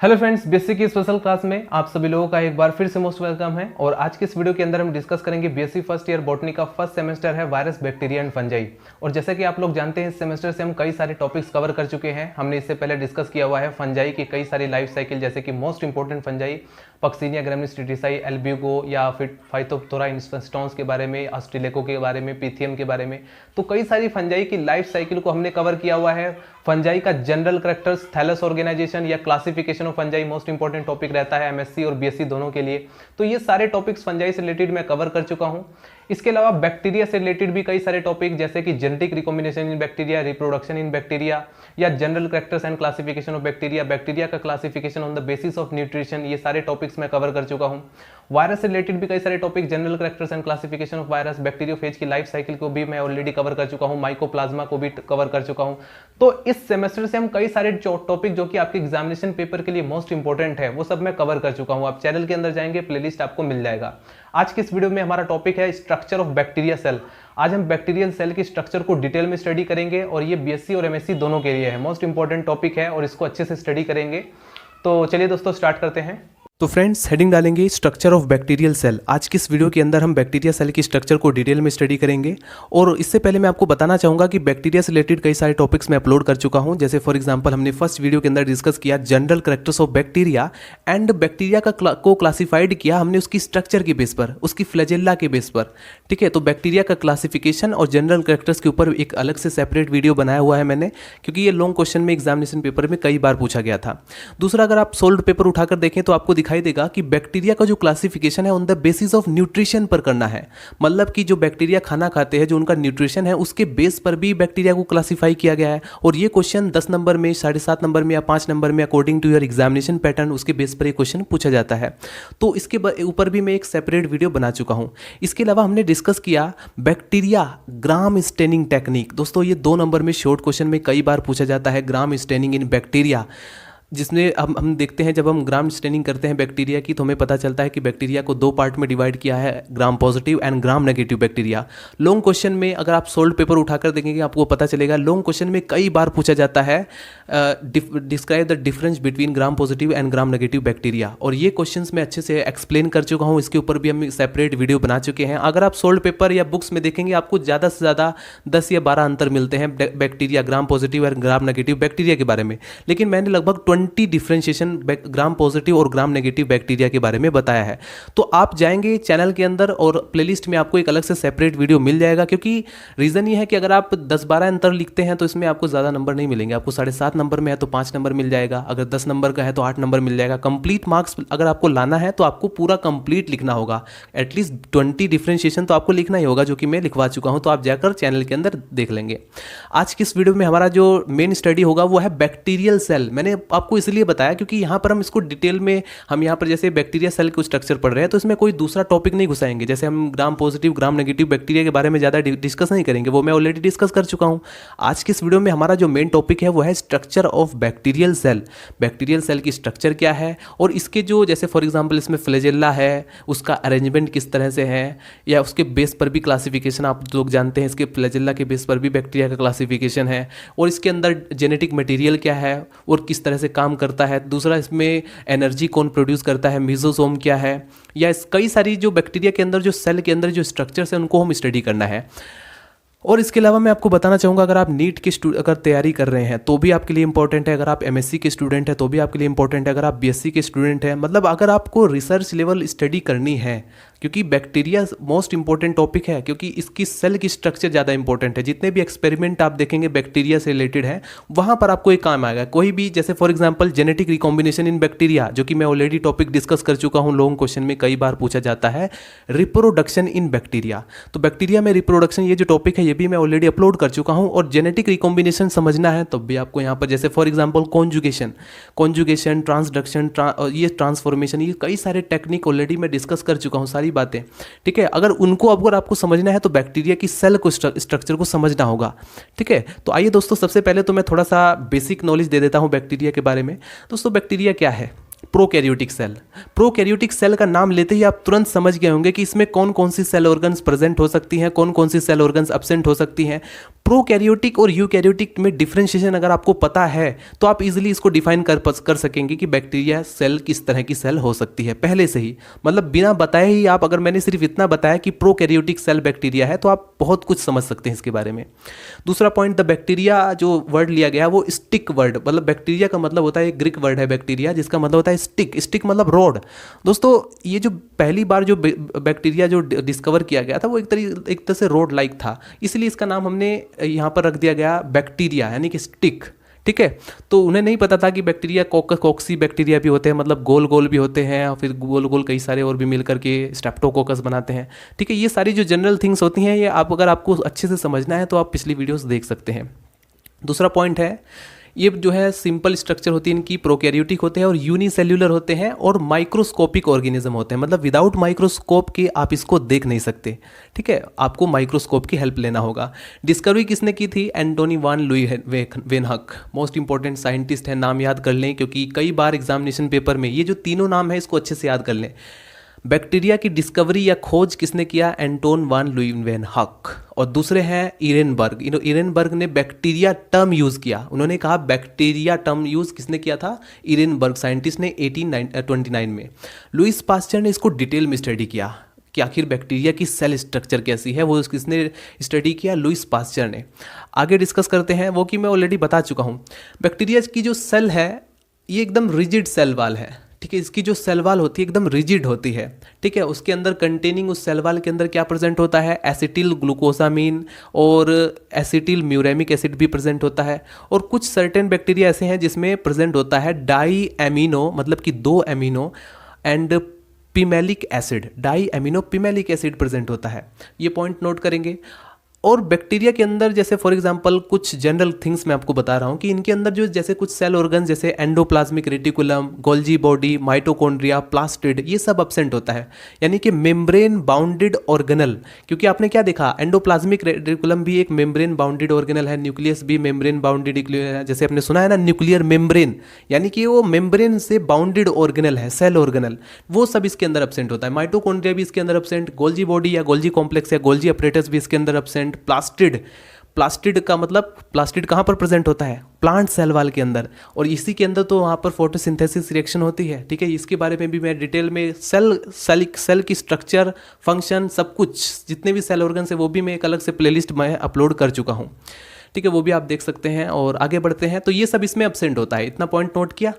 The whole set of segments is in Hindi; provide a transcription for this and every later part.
हेलो फ्रेंड्स, बीएससी की स्पेशल क्लास में आप सभी लोगों का एक बार फिर से मोस्ट वेलकम है। और आज के इस वीडियो के अंदर हम डिस्कस करेंगे बीएससी फर्स्ट ईयर बॉटनी का फर्स्ट सेमेस्टर है वायरस, बैक्टीरिया एंड फंजाई। और जैसे कि आप लोग जानते हैं, इस सेमेस्टर से हम कई सारे टॉपिक्स कवर कर चुके हैं। हमने इससे पहले डिस्कस किया हुआ है फंजाई की कई सारी लाइफ साइकिल, जैसे कि most important fungi puccinia graminis tritici, albugo या फिर फाइटोप्थोरा इंस्टॉन्स के बारे में, ऑस्ट्रेलेको के बारे में, पीथियम के बारे में। तो कई सारी फंजाई की लाइफ साइकिल को हमने कवर किया हुआ है। फंजाई का जनरल कैरेक्टर्स, थैलस ऑर्गेनाइजेशन या classification of fungi most important topic रहता है एमएससी और बीएससी दोनों के लिए। तो ये सारे टॉपिक्स फंजाई से रिलेटेड मैं कवर कर चुका हूं। इसके अलावा बैक्टीरिया से रिलेटेड भी कई सारे टॉपिक, जैसे कि genetic recombination in bacteria, reproduction in bacteria या general characters and classification of bacteria, bacteria का classification on the basis of nutrition, ये सारे टॉपिक्स मैं कवर कर चुका हूं। वायरस से रिलेटेड भी कई सारे topic, general characters and classification of virus, bacteriophage की लाइफ साइकिल को भी मैं ऑलरेडी कवर कर चुका हूं, माइकोप्लाज्मा को भी कवर कर चुका हूं। तो इस सेमेस्टर से हम कई सारे टॉपिक जो कि आपके एग्जामिनेशन पेपर के लिए मोस्ट इंपॉर्टेंट है, वो सब मैं कवर कर चुका हूं। आप चैनल के अंदर जाएंगे, प्लेलिस्ट आपको मिल जाएगा। आज की इस वीडियो में हमारा टॉपिक है स्ट्रक्चर ऑफ बैक्टीरिया सेल। आज हम बैक्टीरियल सेल की स्ट्रक्चर को डिटेल में स्टडी करेंगे और ये बीएससी और एमएससी दोनों के लिए है, मोस्ट इंपॉर्टेंट टॉपिक है और इसको अच्छे से स्टडी करेंगे। तो चलिए दोस्तों, स्टार्ट करते हैं। तो फ्रेंड्स, हेडिंग डालेंगे स्ट्रक्चर ऑफ बैक्टीरियल सेल। आज की इस वीडियो के अंदर हम बैक्टीरिया सेल की स्ट्रक्चर को डिटेल में स्टडी करेंगे। और इससे पहले मैं आपको बताना चाहूँगा कि बैक्टीरिया से रिलेटेड कई सारे टॉपिक्स मैं अपलोड कर चुका हूँ। जैसे फॉर एग्जांपल हमने फर्स्ट वीडियो के अंदर डिस्कस किया general characters of bacteria and bacteria को क्लासीफाइड किया हमने उसकी स्ट्रक्चर के बेस पर, उसकी फ्लैजेल्ला के बेस पर। ठीक है, तो बैक्टीरिया का क्लासिफिकेशन और जनरल कैरेक्टर्स के ऊपर एक अलग से सेपरेट वीडियो बनाया हुआ है मैंने, क्योंकि ये लॉन्ग क्वेश्चन में एग्जामिनेशन पेपर में कई बार पूछा गया था। दूसरा, अगर आप सोल्ड पेपर उठाकर देखें तो आपको दिखाई देगा कि बैक्टीरिया का जो क्लासिफिकेशन है on the basis of nutrition पर करना है। मतलब कि जो बैक्टीरिया खाना खाते हैं, जो उनका न्यूट्रिशन है, उसके बेस पर भी बैक्टीरिया को क्लासिफाई किया गया है। और ये क्वेश्चन 10 नंबर में, 7.5 नंबर में या 5 नंबर में, according to your examination pattern, उसके बेस पर ये क्वेश्चन पूछा जाता है। तो इसके ऊपर भी मैं एक सेपरेट वीडियो बना चुका हूँ। इसके अलावा हमने डिस्कस किया बैक्टीरिया ग्राम स्टेनिंग टेक्निक। दोस्तों, ये 2 नंबर में शॉर्ट क्वेश्चन में कई बार पूछा जाता है, ग्राम स्टेनिंग इन बैक्टीरिया, जिसमें हम देखते हैं जब हम ग्राम स्टेनिंग करते हैं बैक्टीरिया की, तो हमें पता चलता है कि बैक्टीरिया को 2 पार्ट में डिवाइड किया है, gram positive and gram negative bacteria. Long question में अगर आप सोल्ड पेपर उठाकर देखेंगे आपको पता चलेगा, लॉन्ग क्वेश्चन में कई बार पूछा जाता है describe the difference between gram positive and gram negative bacteria. और ये क्वेश्चन मैं अच्छे से एक्सप्लेन कर चुका हूँ, इसके ऊपर भी हम सेपरेट वीडियो बना चुके हैं। अगर आप सोल्ड पेपर या बुक्स में देखेंगे आपको ज़्यादा से ज़्यादा 10 या 12 अंतर मिलते हैं बैक्टीरिया, ग्राम पॉजिटिव और ग्राम नेगेटिव बैक्टीरिया के बारे में, लेकिन मैंने लगभग 20 डिफरेंशिएशन ग्राम पॉजिटिव और ग्राम नेगेटिव बैक्टीरिया के बारे में बताया है। तो आप जाएंगे चैनल के अंदर और प्लेलिस्ट में आपको एक अलग से सेपरेट वीडियो मिल जाएगा, क्योंकि रीज़न ये है कि अगर आप 10-12 अंतर लिखते हैं तो इसमें आपको ज़्यादा नंबर नहीं मिलेंगे। आपको 7.5 नंबर में है तो 5 नंबर मिल जाएगा, अगर 10 नंबर का है तो 8 नंबर मिल जाएगा। कंप्लीट मार्क्स अगर आपको लाना है तो आपको पूरा कंप्लीट लिखना होगा, एटलीस्ट 20 डिफरेंशिएशन तो आपको लिखना ही होगा, जो कि मैं लिखवा चुका हूँ। तो आप जाकर चैनल के अंदर देख लेंगे। आज की इस वीडियो में हमारा जो मेन स्टडी होगा वो है बैक्टीरियल सेल। मैंने आपको इसलिए बताया क्योंकि यहाँ पर हम इसको डिटेल में, हम यहाँ पर जैसे बैक्टीरिया सेल को स्ट्रक्चर पढ़ रहे हैं तो इसमें कोई दूसरा टॉपिक नहीं घुसाएंगे। जैसे हम gram positive gram negative bacteria के बारे में ज़्यादा डिस्कस नहीं करेंगे, वो मैं ऑलरेडी डिस्कस कर चुका हूँ। आज की इस वीडियो में हमारा जो मेन टॉपिक है वो है structure of bacterial cell. Bacterial cell की स्ट्रक्चर क्या है और इसके जो, जैसे फॉर एग्जाम्पल इसमें फ्लैजेल्ला है, उसका अरेंजमेंट किस तरह से है, या उसके बेस पर भी क्लासिफिकेशन आप लोग जानते हैं, इसके फ्लैजेल्ला के बेस पर भी बैक्टीरिया का क्लासिफिकेशन है, और इसके अंदर जेनेटिक मटेरियल क्या है और किस तरह से काम करता है। दूसरा, इसमें एनर्जी कौन प्रोड्यूस करता है, मेसोसोम क्या है, या कई सारी जो बैक्टीरिया के अंदर जो सेल के अंदर जो स्ट्रक्चर्स हैं उनको हम स्टडी करना है। और इसके अलावा मैं आपको बताना चाहूँगा, अगर आप नीट की अगर तैयारी कर रहे हैं तो भी आपके लिए इंपॉर्टेंट है, अगर आप एमएससी के स्टूडेंट हैं तो भी आपके लिए इंपॉर्टेंट है, अगर आप बीएससी के स्टूडेंट हैं, मतलब अगर आपको रिसर्च लेवल स्टडी करनी है, क्योंकि बैक्टीरिया मोस्ट इंपॉर्टेंट टॉपिक है, क्योंकि इसकी सेल की स्ट्रक्चर ज़्यादा इंपॉर्टेंट है। जितने भी एक्सपेरिमेंट आप देखेंगे बैक्टीरिया से रिलेटेड है, वहाँ पर आपको एक काम आएगा। कोई भी, जैसे for example genetic recombination in bacteria, जो कि मैं ऑलरेडी टॉपिक डिस्कस कर चुका हूँ, लॉन्ग क्वेश्चन में कई बार पूछा जाता है। रिप्रोडक्शन इन बैक्टीरिया, तो बैक्टीरिया में रिप्रोडक्शन ये जो टॉपिक है ये भी मैं ऑलरेडी अपलोड कर चुका हूँ। और जेनेटिक रिकॉम्बिनेशन समझना है तब भी आपको यहाँ पर, जैसे फॉर एग्जांपल कॉन्जुगेशन, ट्रांसडक्शन, ये ट्रांसफॉर्मेशन, ये कई सारे टेक्निक ऑलरेडी मैं डिस्कस कर चुका हूँ, सारी बातें। ठीक है, अगर आपको समझना है तो बैक्टीरिया की सेल को स्ट्रक्चर को समझना होगा। ठीक है, तो आइए दोस्तों, सबसे पहले तो मैं थोड़ा सा बेसिक नॉलेज दे देता हूँ बैक्टीरिया के बारे में। दोस्तों, बैक्टीरिया क्या है? Prokaryotic cell. प्रोकैरियोटिक सेल का नाम लेते ही आप तुरंत समझ गए होंगे कि इसमें कौन कौन सी सेल ऑर्गन्स प्रेजेंट हो सकती हैं, कौन कौन सी सेल ऑर्गन्स एब्सेंट हो सकती हैं। प्रोकैरियोटिक और यूकैरियोटिक में डिफरेंशिएशन अगर आपको पता है तो आप इजीली इसको डिफाइन कर सकेंगे कि बैक्टीरिया सेल किस तरह की सेल हो सकती है पहले से ही, मतलब बिना बताए ही आप, अगर मैंने सिर्फ इतना बताया कि प्रोकैरियोटिक सेल बैक्टीरिया है तो आप बहुत कुछ समझ सकते हैं इसके बारे में। दूसरा पॉइंट, द बैक्टीरिया जो वर्ड लिया गया वो स्टिक वर्ड, मतलब बैक्टीरिया का मतलब होता है, ग्रीक वर्ड है बैक्टीरिया जिसका मतलब होता है स्टिक। स्टिक मतलब रॉड। दोस्तों ये जो पहली बार जो बैक्टीरिया जो डिस्कवर किया गया था वो एक तरह से रॉड लाइक था, इसलिए इसका नाम हमने यहाँ पर रख दिया गया बैक्टीरिया यानी कि स्टिक। ठीक है, तो उन्हें नहीं पता था कि बैक्टीरिया कॉक्सी बैक्टीरिया भी होते हैं, मतलब गोल गोल भी होते हैं और फिर गोल गोल कई सारे और भी मिलकर के स्ट्रेप्टोकोकस बनाते हैं। ठीक है, ये सारी जो जनरल थिंग्स होती हैं ये आप, अगर आपको अच्छे से समझना है तो आप पिछली वीडियोस देख सकते हैं। दूसरा पॉइंट है, ये जो है सिंपल स्ट्रक्चर होती है इनकी, प्रोकैरियोटिक होते हैं और यूनिसेल्युलर होते हैं और माइक्रोस्कोपिक ऑर्गेनिज्म होते हैं, मतलब विदाउट माइक्रोस्कोप के आप इसको देख नहीं सकते। ठीक है, आपको माइक्रोस्कोप की हेल्प लेना होगा। डिस्कवरी किसने की थी? एंटोनी वान लुई वेनहक, मोस्ट इंपॉर्टेंट साइंटिस्ट है, नाम याद कर लें क्योंकि कई बार एग्जामिनेशन पेपर में ये जो तीनों नाम है इसको अच्छे से याद कर लें। बैक्टीरिया की डिस्कवरी या खोज किसने किया? एंटोन वान लुई वेनहक। और दूसरे हैं इरेनबर्ग। इरेनबर्ग ने बैक्टीरिया टर्म यूज़ किया, उन्होंने कहा बैक्टीरिया टर्म यूज़ किसने किया था? इरेनबर्ग साइंटिस्ट ने 1829 में। लुईस पास्चर ने इसको डिटेल में स्टडी किया कि आखिर बैक्टीरिया की सेल स्ट्रक्चर कैसी है, वो किसने स्टडी किया? लुईस पास्चर ने। आगे डिस्कस करते हैं वो कि मैं ऑलरेडी बता चुका हूँ। बैक्टीरिया की जो सेल है ये एकदम रिजिड सेल वाल है। ठीक है, इसकी जो सेल वाल होती है एकदम रिजिड होती है। ठीक है, उसके अंदर कंटेनिंग, उस सेल वाल के अंदर क्या प्रेजेंट होता है? एसिटिल ग्लूकोसामीन और एसिटिल म्यूरेमिक एसिड भी प्रेजेंट होता है। और कुछ सर्टेन बैक्टीरिया ऐसे हैं जिसमें प्रेजेंट होता है डाई एमिनो, मतलब कि 2 amino and pimelic acid, diaminopimelic acid present होता है। ये पॉइंट नोट करेंगे। और बैक्टीरिया के अंदर जैसे फॉर एग्जांपल कुछ जनरल थिंग्स मैं आपको बता रहा हूँ कि इनके अंदर जो जैसे कुछ सेल ऑर्गन जैसे endoplasmic reticulum, Golgi body, mitochondria, plastid, ये सब एब्सेंट होता है, यानी कि मेम्ब्रेन बाउंडेड ऑर्गेनल। क्योंकि आपने क्या देखा, एंडोप्लाज्मिक रेटिकुलम भी एक मेम्ब्रेन बाउंडेड ऑर्गेनल है, न्यूक्लियस भी मेम्ब्रेन बाउंडेड है, जैसे आपने सुना है ना न्यूक्लियर मेम्ब्रेन, यानी कि वो मेम्ब्रेन से बाउंडेड ऑर्गेनल है, सेल ऑर्गेनल, वो सब इसके अंदर एब्सेंट होता है। माइटोकॉन्ड्रिया भी इसके अंदर एब्सेंट, गोल्जी बॉडी या गोल्जी कॉम्प्लेक्स या गोल्जी अपरेटस भी इसके अंदर एब्सेंट। प्लास्टिड का मतलब, प्लास्टिड कहाँ पर प्रेजेंट होता है? प्लांट सेल वाल के अंदर, और इसी के अंदर तो वहाँ पर फोटोसिंथेसिस रिएक्शन होती है। ठीक है, इसके बारे में भी मैं डिटेल में सेल की स्ट्रक्चर, फंक्शन, सब कुछ जितने भी सेल ऑर्गन है वो भी मैं एक अलग से प्लेलिस्ट में अपलोड कर चुका हूँ। ठीक है, वो भी आप देख सकते हैं। और आगे बढ़ते हैं, तो ये सब इसमें एब्सेंट होता है। इतना पॉइंट नोट किया,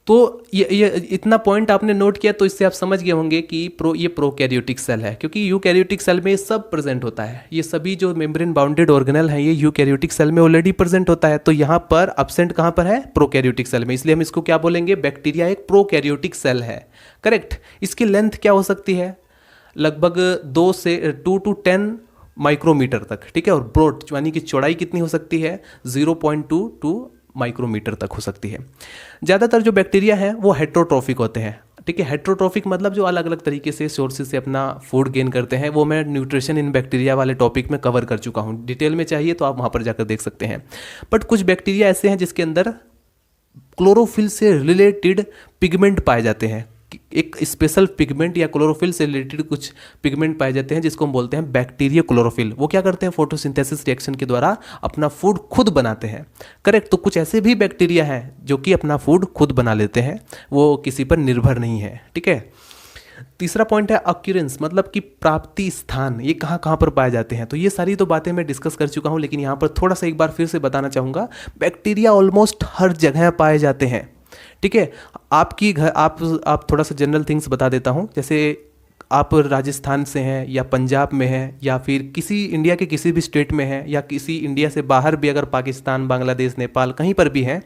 तो ये इतना पॉइंट आपने नोट किया तो इससे आप समझ गए होंगे कि ये प्रोकैरियोटिक सेल है, क्योंकि यूकैरियोटिक सेल में सब प्रेजेंट होता है। ये सभी जो मेम्ब्रेन बाउंडेड ऑर्गेनल है ये यूकैरियोटिक सेल में ऑलरेडी प्रेजेंट होता है। तो यहाँ पर एब्सेंट कहाँ पर है? प्रोकैरियोटिक सेल में, इसलिए हम इसको क्या बोलेंगे? बैक्टीरिया एक प्रोकैरियोटिक सेल है। करेक्ट। इसकी लेंथ क्या हो सकती है? लगभग 2 to 10 माइक्रोमीटर तक। ठीक है, और ब्रॉड यानी कि चौड़ाई कितनी हो सकती है? 0.2 to माइक्रोमीटर तक हो सकती है। ज़्यादातर जो बैक्टीरिया हैं वो हेट्रोट्रोफिक होते हैं। ठीक है, हेट्रोट्रोफिक मतलब जो अलग अलग तरीके से सोर्सेज से अपना फूड गेन करते हैं, वो मैं न्यूट्रिशन इन बैक्टीरिया वाले टॉपिक में कवर कर चुका हूँ। डिटेल में चाहिए तो आप वहाँ पर जाकर देख सकते हैं। बट कुछ बैक्टीरिया ऐसे हैं जिसके अंदर क्लोरोफिल से रिलेटेड पिगमेंट पाए जाते हैं। एक स्पेशल पिगमेंट या क्लोरोफिल से रिलेटेड कुछ पिगमेंट पाए जाते हैं जिसको हम बोलते हैं बैक्टीरिया क्लोरोफिल। वो क्या करते हैं? फोटोसिंथेसिस रिएक्शन के द्वारा अपना फूड खुद बनाते हैं। करेक्ट। तो कुछ ऐसे भी बैक्टीरिया हैं जो कि अपना फूड खुद बना लेते हैं, वो किसी पर निर्भर नहीं है। ठीक है। तीसरा पॉइंट है अक्यूरेंस, मतलब कि प्राप्ति स्थान, ये कहाँ कहाँ पर पाए जाते हैं। तो ये सारी तो बातें मैं डिस्कस कर चुका हूँ, लेकिन यहाँ पर थोड़ा सा एक बार फिर से बताना चाहूँगा। बैक्टीरिया ऑलमोस्ट हर जगह पाए जाते हैं। ठीक है, आप थोड़ा सा जनरल थिंग्स बता देता हूँ। जैसे आप राजस्थान से हैं या पंजाब में हैं या फिर किसी इंडिया के किसी भी स्टेट में हैं या किसी इंडिया से बाहर भी अगर पाकिस्तान, बांग्लादेश, नेपाल कहीं पर भी हैं,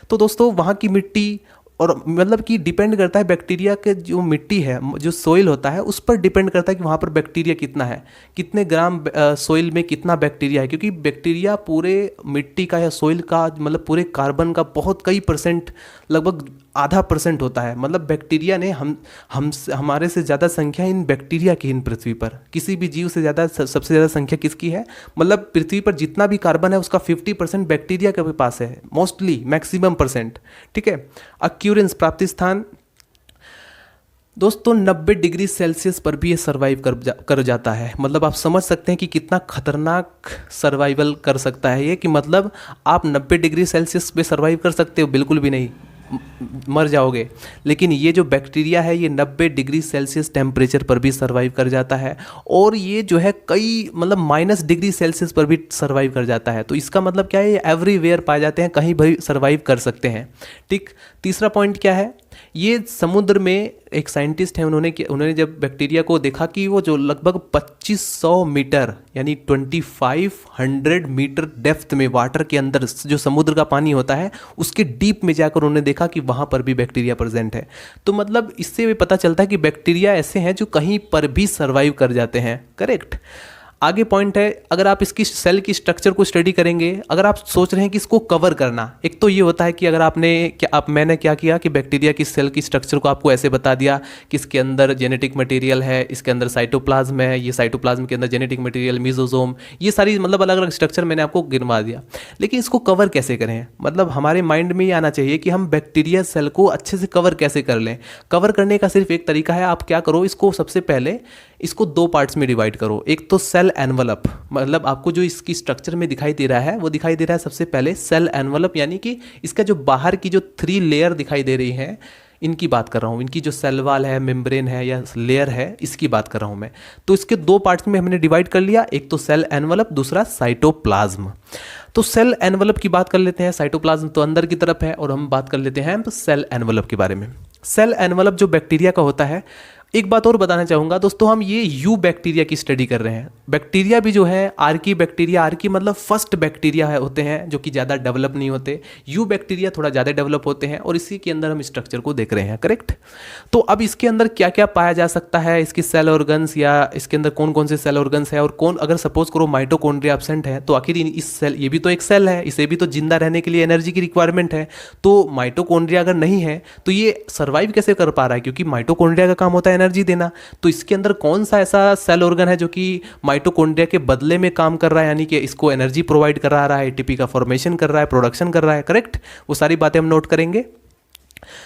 तो दोस्तों वहाँ की मिट्टी, और मतलब कि डिपेंड करता है बैक्टीरिया के जो मिट्टी है, जो सोइल होता है उस पर डिपेंड करता है कि वहाँ पर बैक्टीरिया कितना है, कितने ग्राम सोइल में कितना बैक्टीरिया है। क्योंकि बैक्टीरिया पूरे मिट्टी का या सोइल का, मतलब पूरे कार्बन का बहुत कई परसेंट, लगभग आधा % होता है। मतलब बैक्टीरिया ने हमारे से ज़्यादा संख्या इन बैक्टीरिया की इन पृथ्वी पर, किसी भी जीव से ज़्यादा, सबसे ज़्यादा संख्या किसकी है? मतलब पृथ्वी पर जितना भी कार्बन है उसका 50% बैक्टीरिया के पास है, मोस्टली मैक्सिमम %। ठीक है। अक्यूरेंस प्राप्ति स्थान, दोस्तों 90 डिग्री सेल्सियस पर भी ये सर्वाइव कर जाता है। मतलब आप समझ सकते हैं कि कितना खतरनाक सर्वाइवल कर सकता है ये, कि मतलब आप 90 डिग्री सेल्सियस पे सर्वाइव कर सकते हो? बिल्कुल भी नहीं, मर जाओगे। लेकिन ये जो बैक्टीरिया है ये 90 डिग्री सेल्सियस टेम्परेचर पर भी सर्वाइव कर जाता है, और ये जो है कई मतलब माइनस डिग्री सेल्सियस पर भी सर्वाइव कर जाता है। तो इसका मतलब क्या है, ये एवरीवेयर पाए जाते हैं, कहीं भी सर्वाइव कर सकते हैं। ठीक, तीसरा पॉइंट क्या है, ये समुद्र में एक साइंटिस्ट है, उन्होंने जब बैक्टीरिया को देखा कि वो जो लगभग 2500 मीटर यानी 2500 मीटर डेप्थ में वाटर के अंदर जो समुद्र का पानी होता है उसके डीप में जाकर उन्होंने देखा कि वहाँ पर भी बैक्टीरिया प्रेजेंट है। तो मतलब इससे भी पता चलता है कि बैक्टीरिया ऐसे हैं जो कहीं पर भी सर्वाइव कर जाते हैं। करेक्ट। आगे पॉइंट है, अगर आप इसकी सेल की स्ट्रक्चर को स्टडी करेंगे, अगर आप सोच रहे हैं कि इसको कवर करना, एक तो ये होता है कि अगर मैंने क्या किया कि बैक्टीरिया की सेल की स्ट्रक्चर को आपको ऐसे बता दिया कि इसके अंदर जेनेटिक मटेरियल है, इसके अंदर साइटोप्लाज्म है, ये साइटोप्लाज्म के अंदर जेनेटिक मटेरियल, मेसोसोम, ये सारी मतलब अलग अलग स्ट्रक्चर मैंने आपको गिनवा दिया। लेकिन इसको कवर कैसे करें, मतलब हमारे माइंड में ये आना चाहिए कि हम बैक्टीरिया सेल को अच्छे से कवर कैसे कर लें। कवर करने का सिर्फ एक तरीका है, आप क्या करो, इसको सबसे पहले इसको दो पार्ट्स में डिवाइड करो। एक तो सेल एनवलप, मतलब आपको जो इसकी स्ट्रक्चर में दिखाई दे रहा है वो दिखाई दे रहा है सबसे पहले सेल एनवलप, यानी कि इसका जो बाहर की जो 3 लेयर दिखाई दे रही है, इनकी बात कर रहा हूँ, इनकी जो सेल वाल है, मेम्ब्रेन है या लेयर है, इसकी बात कर रहा हूँ मैं। तो इसके दो पार्ट्स में हमने डिवाइड कर लिया, एक तो सेल एनवलप, दूसरा साइटोप्लाज्म। तो सेल एनवलप की बात कर लेते हैं, साइटोप्लाज्म तो अंदर की तरफ है, और हम बात कर लेते हैं सेल एनवलप के बारे में। सेल एनवलप जो बैक्टीरिया का होता है, एक बात और बताना चाहूँगा दोस्तों, हम ये यू बैक्टीरिया की स्टडी कर रहे हैं। बैक्टीरिया भी जो है आर्की बैक्टीरिया, आर्की मतलब फर्स्ट बैक्टीरिया होते हैं जो कि ज़्यादा डेवलप नहीं होते, यू बैक्टीरिया थोड़ा ज़्यादा डेवलप होते हैं, और इसी के अंदर हम स्ट्रक्चर को देख रहे हैं। करेक्ट। तो अब इसके अंदर क्या क्या पाया जा सकता है, इसकी सेल ऑर्गन्स, या इसके अंदर कौन कौन से सेल ऑर्गन्स है, और कौन, अगर सपोज करो माइटोकॉन्ड्रिया एब्सेंट है तो आखिर इस सेल, ये भी तो एक सेल है, इसे भी तो जिंदा रहने के लिए एनर्जी की रिक्वायरमेंट है। तो माइटोकॉन्ड्रिया अगर नहीं है तो ये सर्वाइव कैसे कर पा रहा है, क्योंकि माइटोकॉन्ड्रिया का काम होता है एनर्जी देना। तो इसके अंदर कौन सा ऐसा सेल ऑर्गन है जो कि माइटोकॉन्ड्रिया के बदले में काम कर रहा है, यानी कि इसको एनर्जी प्रोवाइड करा रहा है, एटीपी का फॉर्मेशन कर रहा है, प्रोडक्शन कर रहा है। करेक्ट। वो सारी बातें हम नोट करेंगे।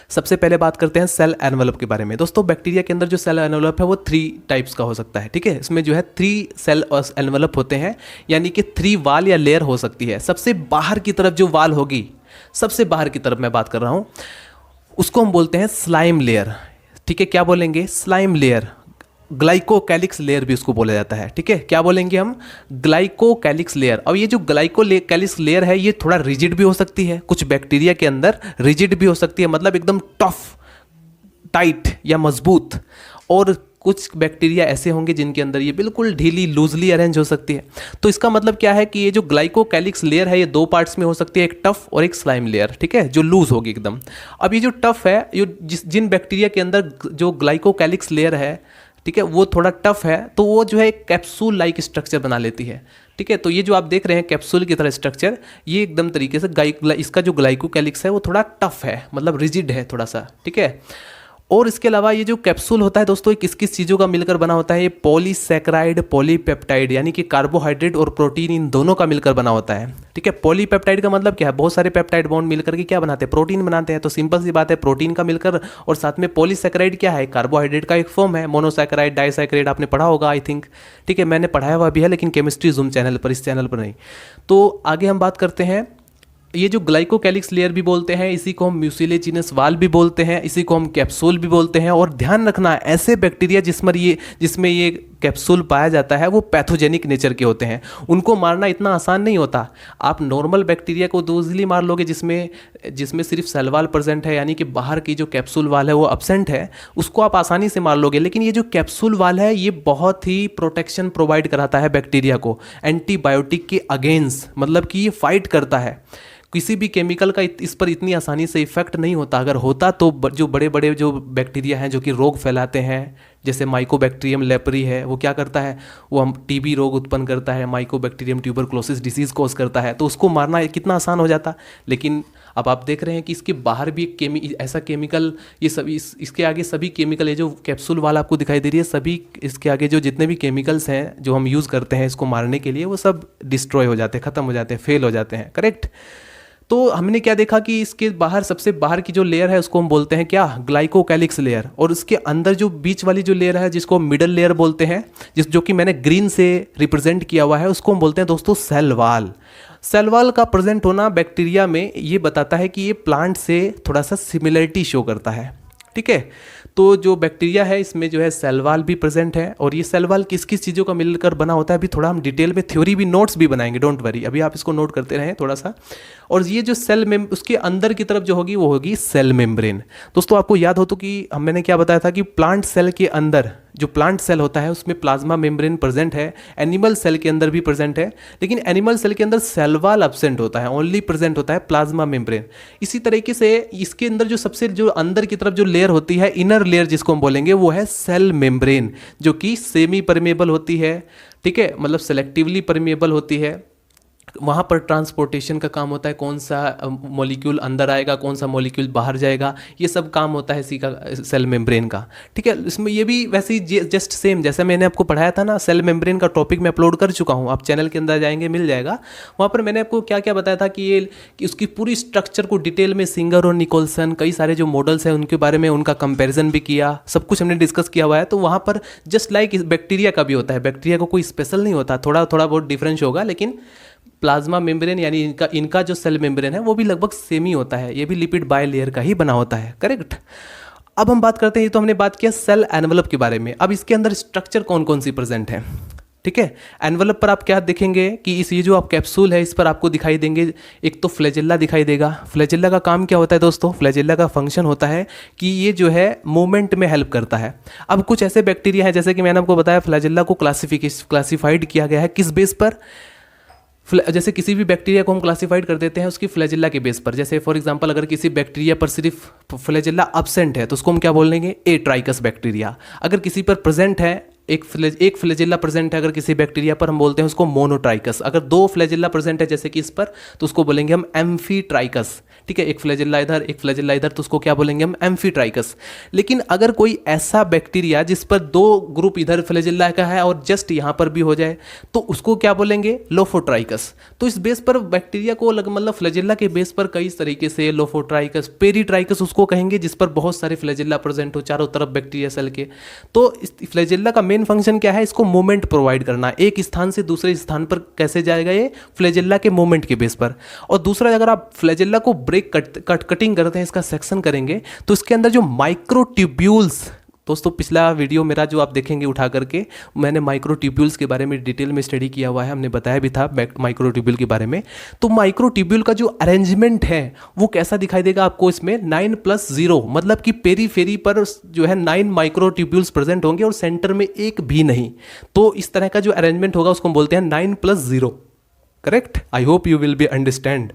सबसे पहले बात करते हैं सेल एनवलप के बारे में। दोस्तों बैक्टीरिया के अंदर जो सेल एनवलप है वो 3 टाइप्स का हो सकता है। ठीक है, इसमें जो है 3 सेल एनवलप होते हैं, यानी कि 3 वाल या लेयर हो सकती है। सबसे बाहर की तरफ जो वाल होगी, सबसे बाहर की तरफ मैं बात कर रहा हूं, उसको हम बोलते हैं स्लाइम लेयर। ठीक है, क्या बोलेंगे, स्लाइम लेयर, ग्लाइकोकैलिक्स लेयर भी उसको बोला जाता है। ठीक है, क्या बोलेंगे हम, ग्लाइकोकैलिक्स लेयर। अब ये जो ग्लाइकोकैलिक्स लेयर है ये थोड़ा रिजिड भी हो सकती है, कुछ बैक्टीरिया के अंदर रिजिड भी हो सकती है, मतलब एकदम टफ, टाइट या मजबूत, और कुछ बैक्टीरिया ऐसे होंगे जिनके अंदर ये बिल्कुल ढीली, लूजली अरेंज हो सकती है। तो इसका मतलब क्या है कि ये जो ग्लाइकोकैलिक्स लेयर है ये 2 पार्ट्स में हो सकती है, एक टफ और एक स्लाइम लेयर। ठीक है, जो लूज होगी एकदम। अब ये जो टफ है, ये जिन बैक्टीरिया के अंदर जो ग्लाइकोकैलिक्स लेयर है, ठीक है, वो थोड़ा टफ है, तो वो जो है एक कैप्सूल लाइक स्ट्रक्चर बना लेती है। ठीक है, तो ये जो आप देख रहे हैं कैप्सूल की तरह स्ट्रक्चर, ये एकदम तरीके से इसका जो ग्लाइकोकैलिक्स है वो थोड़ा टफ है, मतलब रिजिड है थोड़ा सा। ठीक है, और इसके अलावा ये जो कैप्सूल होता है दोस्तों, किस किस चीज़ों का मिलकर बना होता है, ये पॉलीसैकेराइड, पॉलीपेप्टाइड, यानी कि कार्बोहाइड्रेट और प्रोटीन, इन दोनों का मिलकर बना होता है। ठीक है, पॉलीपेप्टाइड का मतलब क्या है, बहुत सारे पेप्टाइड बॉन्ड मिलकर के क्या बनाते हैं, प्रोटीन बनाते हैं। तो सिंपल सी बात है, प्रोटीन का मिलकर, और साथ में पॉलीसैकेराइड क्या है, कार्बोहाइड्रेट का एक फॉर्म है। मोनोसैकेराइड, डाइसैकेराइड आपने पढ़ा होगा आई थिंक। ठीक है, मैंने पढ़ाया हुआ भी है, लेकिन केमिस्ट्री जूम चैनल पर, इस चैनल पर नहीं। तो आगे हम बात करते हैं, ये जो ग्लाइकोकैलिक्स लेयर भी बोलते हैं, इसी को हम म्यूसिलेजिनस वाल भी बोलते हैं, इसी को हम कैप्सूल भी बोलते हैं। और ध्यान रखना, ऐसे बैक्टीरिया जिसमें ये कैप्सूल पाया जाता है वो पैथोजेनिक नेचर के होते हैं, उनको मारना इतना आसान नहीं होता। आप नॉर्मल बैक्टीरिया को तो ईजिली मार लोगे जिसमें सिर्फ सेल वाल प्रेजेंट है, यानी कि बाहर की जो कैप्सूल वाल है वो अब्सेंट है, उसको आप आसानी से मार लोगे। लेकिन ये जो कैप्सूल वाल है ये बहुत ही प्रोटेक्शन प्रोवाइड कराता है बैक्टीरिया को एंटीबायोटिक के अगेंस्ट, मतलब कि ये फाइट करता है। किसी भी केमिकल का इस पर इतनी आसानी से इफेक्ट नहीं होता। अगर होता तो जो बड़े बड़े जो बैक्टीरिया हैं जो कि रोग फैलाते हैं, जैसे माइकोबैक्टीरियम लेप्री है, वो क्या करता है, वो हम टीबी रोग उत्पन्न करता है, माइकोबैक्टीरियम ट्यूबरक्लोसिस डिसीज कोज करता है, तो उसको मारना कितना आसान हो जाता। लेकिन अब आप देख रहे हैं कि इसके बाहर भी ऐसा केमिकल, ये सभी इसके आगे सभी केमिकल, ये जो कैप्सूल वाला आपको दिखाई दे रही है, सभी इसके आगे जो जितने भी केमिकल्स हैं जो हम यूज़ करते हैं इसको मारने के लिए, वो सब डिस्ट्रॉय हो जाते हैं, ख़त्म हो जाते हैं, फेल हो जाते हैं। करेक्ट। तो हमने क्या देखा कि इसके बाहर सबसे बाहर की जो लेयर है उसको हम बोलते हैं क्या, ग्लाइकोकैलिक्स लेयर, और उसके अंदर जो बीच वाली जो लेयर है जिसको मिडल लेयर बोलते हैं, जो कि मैंने ग्रीन से रिप्रेजेंट किया हुआ है, उसको हम बोलते हैं दोस्तों सेल वॉल। सेल वॉल का प्रेजेंट होना बैक्टीरिया में ये बताता है कि ये प्लांट से थोड़ा सा सिमिलरिटी शो करता है, ठीक है। तो जो बैक्टीरिया है इसमें जो है सेल वॉल भी प्रेजेंट है, और ये सेल वॉल किस किस चीज़ों का मिलकर बना होता है अभी थोड़ा हम डिटेल में थ्योरी भी नोट्स भी बनाएंगे, डोंट वरी, अभी आप इसको नोट करते रहें थोड़ा सा। और ये जो उसके अंदर की तरफ जो होगी वो होगी सेल मेम्ब्रेन। दोस्तों आपको याद हो तो कि मैंने क्या बताया था कि प्लांट सेल के अंदर जो प्लांट सेल होता है उसमें प्लाज्मा मेम्ब्रेन प्रेजेंट है, एनिमल सेल के अंदर भी प्रेजेंट है, लेकिन एनिमल सेल के अंदर सेल वॉल एब्सेंट होता है, ओनली प्रेजेंट होता है प्लाज्मा मेम्ब्रेन। इसी तरीके से इसके अंदर जो सबसे जो अंदर की तरफ जो लेयर होती है, इनर लेयर जिसको हम बोलेंगे, वो है सेल मेम्ब्रेन, जो कि सेमी परमेबल होती है, ठीक है, मतलब सेलेक्टिवली परमेबल होती है। वहाँ पर ट्रांसपोर्टेशन का काम होता है, कौन सा मॉलिक्यूल अंदर आएगा, कौन सा मॉलिक्यूल बाहर जाएगा, ये सब काम होता है इसी का, सेल मेम्ब्रेन का, ठीक है। इसमें ये भी वैसे ही जस्ट सेम जैसे मैंने आपको पढ़ाया था ना, सेल मेम्ब्रेन का टॉपिक मैं अपलोड कर चुका हूँ, आप चैनल के अंदर जाएंगे मिल जाएगा। वहाँ पर मैंने आपको क्या क्या बताया था कि उसकी पूरी स्ट्रक्चर को डिटेल में सिंगर और निकोलसन कई सारे जो मॉडल्स हैं उनके बारे में उनका कंपेरिजन भी किया, सब कुछ हमने डिस्कस किया हुआ है। तो वहाँ पर जस्ट लाइक बैक्टीरिया का भी होता है, बैक्टीरिया को कोई स्पेशल नहीं होता, थोड़ा थोड़ा बहुत डिफरेंस होगा, लेकिन प्लाज्मा मेम्ब्रेन यानी इनका जो सेल मेम्ब्रेन है वो भी लगभग सेम ही होता है, ये भी लिपिड बाय लेयर का ही बना होता है, करेक्ट। अब हम बात करते हैं, तो हमने बात किया सेल एनवलप के बारे में। अब इसके अंदर स्ट्रक्चर कौन कौन सी प्रेजेंट है, ठीक है। एनवलप पर आप क्या देखेंगे कि ये जो आप कैप्सूल है इस पर आपको दिखाई देंगे, एक तो फ्लैजेला दिखाई देगा। फ्लैजेला का काम क्या होता है दोस्तों, फ्लैजेला का फंक्शन होता है कि ये जो है मूवमेंट में हेल्प करता है। अब कुछ ऐसे बैक्टीरिया है, जैसे कि मैंने आपको बताया फ्लैजेला को क्लासिफाइड किया गया है किस बेस पर, जैसे किसी भी बैक्टीरिया को हम क्लासिफाइड कर देते हैं उसकी फ्लैजेला के बेस पर। जैसे फॉर एग्जांपल अगर किसी बैक्टीरिया पर सिर्फ फ्लैजेला एब्सेंट है तो उसको हम क्या बोलेंगे, ए ट्राइकस बैक्टीरिया। अगर किसी पर प्रेजेंट है एक फ्लैजेला प्रेजेंट है अगर किसी बैक्टीरिया पर, हम बोलते हैं उसको मोनोट्राइकस। अगर दो फ्लैजेला प्रेजेंट है जैसे कि इस पर, तो उसको बोलेंगे हम एम्फीट्राइकस, ठीक है। एक फ्लैजेला इधर एक फ्लैजेला इधर, तो उसको क्या बोलेंगे हम, एम्फीट्राइकस। लेकिन अगर कोई ऐसा बैक्टीरिया जिस पर दो ग्रुप इधर फ्लैजेला का है और जस्ट यहाँ पर भी हो जाए, तो उसको क्या बोलेंगे, लोफोट्राइकस। तो इस बेस पर बैक्टीरिया को मतलब फ्लैजेला के बेस पर कई तरीके से लोफोट्राइकस, पेरीट्राइकस उसको कहेंगे जिस पर बहुत सारे फ्लैजेला प्रेजेंट हो चारों तरफ बैक्टीरिया सेल के। तो इस फ्लैजेला का मेन फंक्शन क्या है, इसको मूवमेंट प्रोवाइड करना, एक स्थान से दूसरे स्थान पर कैसे जाएगा ये, फ्लैजेला के मूवमेंट के बेस पर। और दूसरा, अगर आप फ्लैजेला को ब्रेक कटिंग करते हैं, इसका सेक्शन करेंगे, तो इसके अंदर जो माइक्रोट्यूब्यूल्स, दोस्तों पिछला वीडियो मेरा जो आप देखेंगे उठा करके, मैंने माइक्रोट्यूब्यूल्स के बारे में डिटेल में स्टडी किया हुआ है, हमने बताया भी था माइक्रोट्यूब्यूल के बारे में। तो माइक्रोट्यूब्यूल का जो अरेंजमेंट है वो कैसा दिखाई देगा आपको, इसमें 9+0, मतलब कि पेरीफेरी पर जो है 9 माइक्रोट्यूब्यूल्स प्रेजेंट होंगे और सेंटर में एक भी नहीं। तो इस तरह का जो अरेंजमेंट होगा उसको हम बोलते हैं 9+0, correct. I hope you will be understand.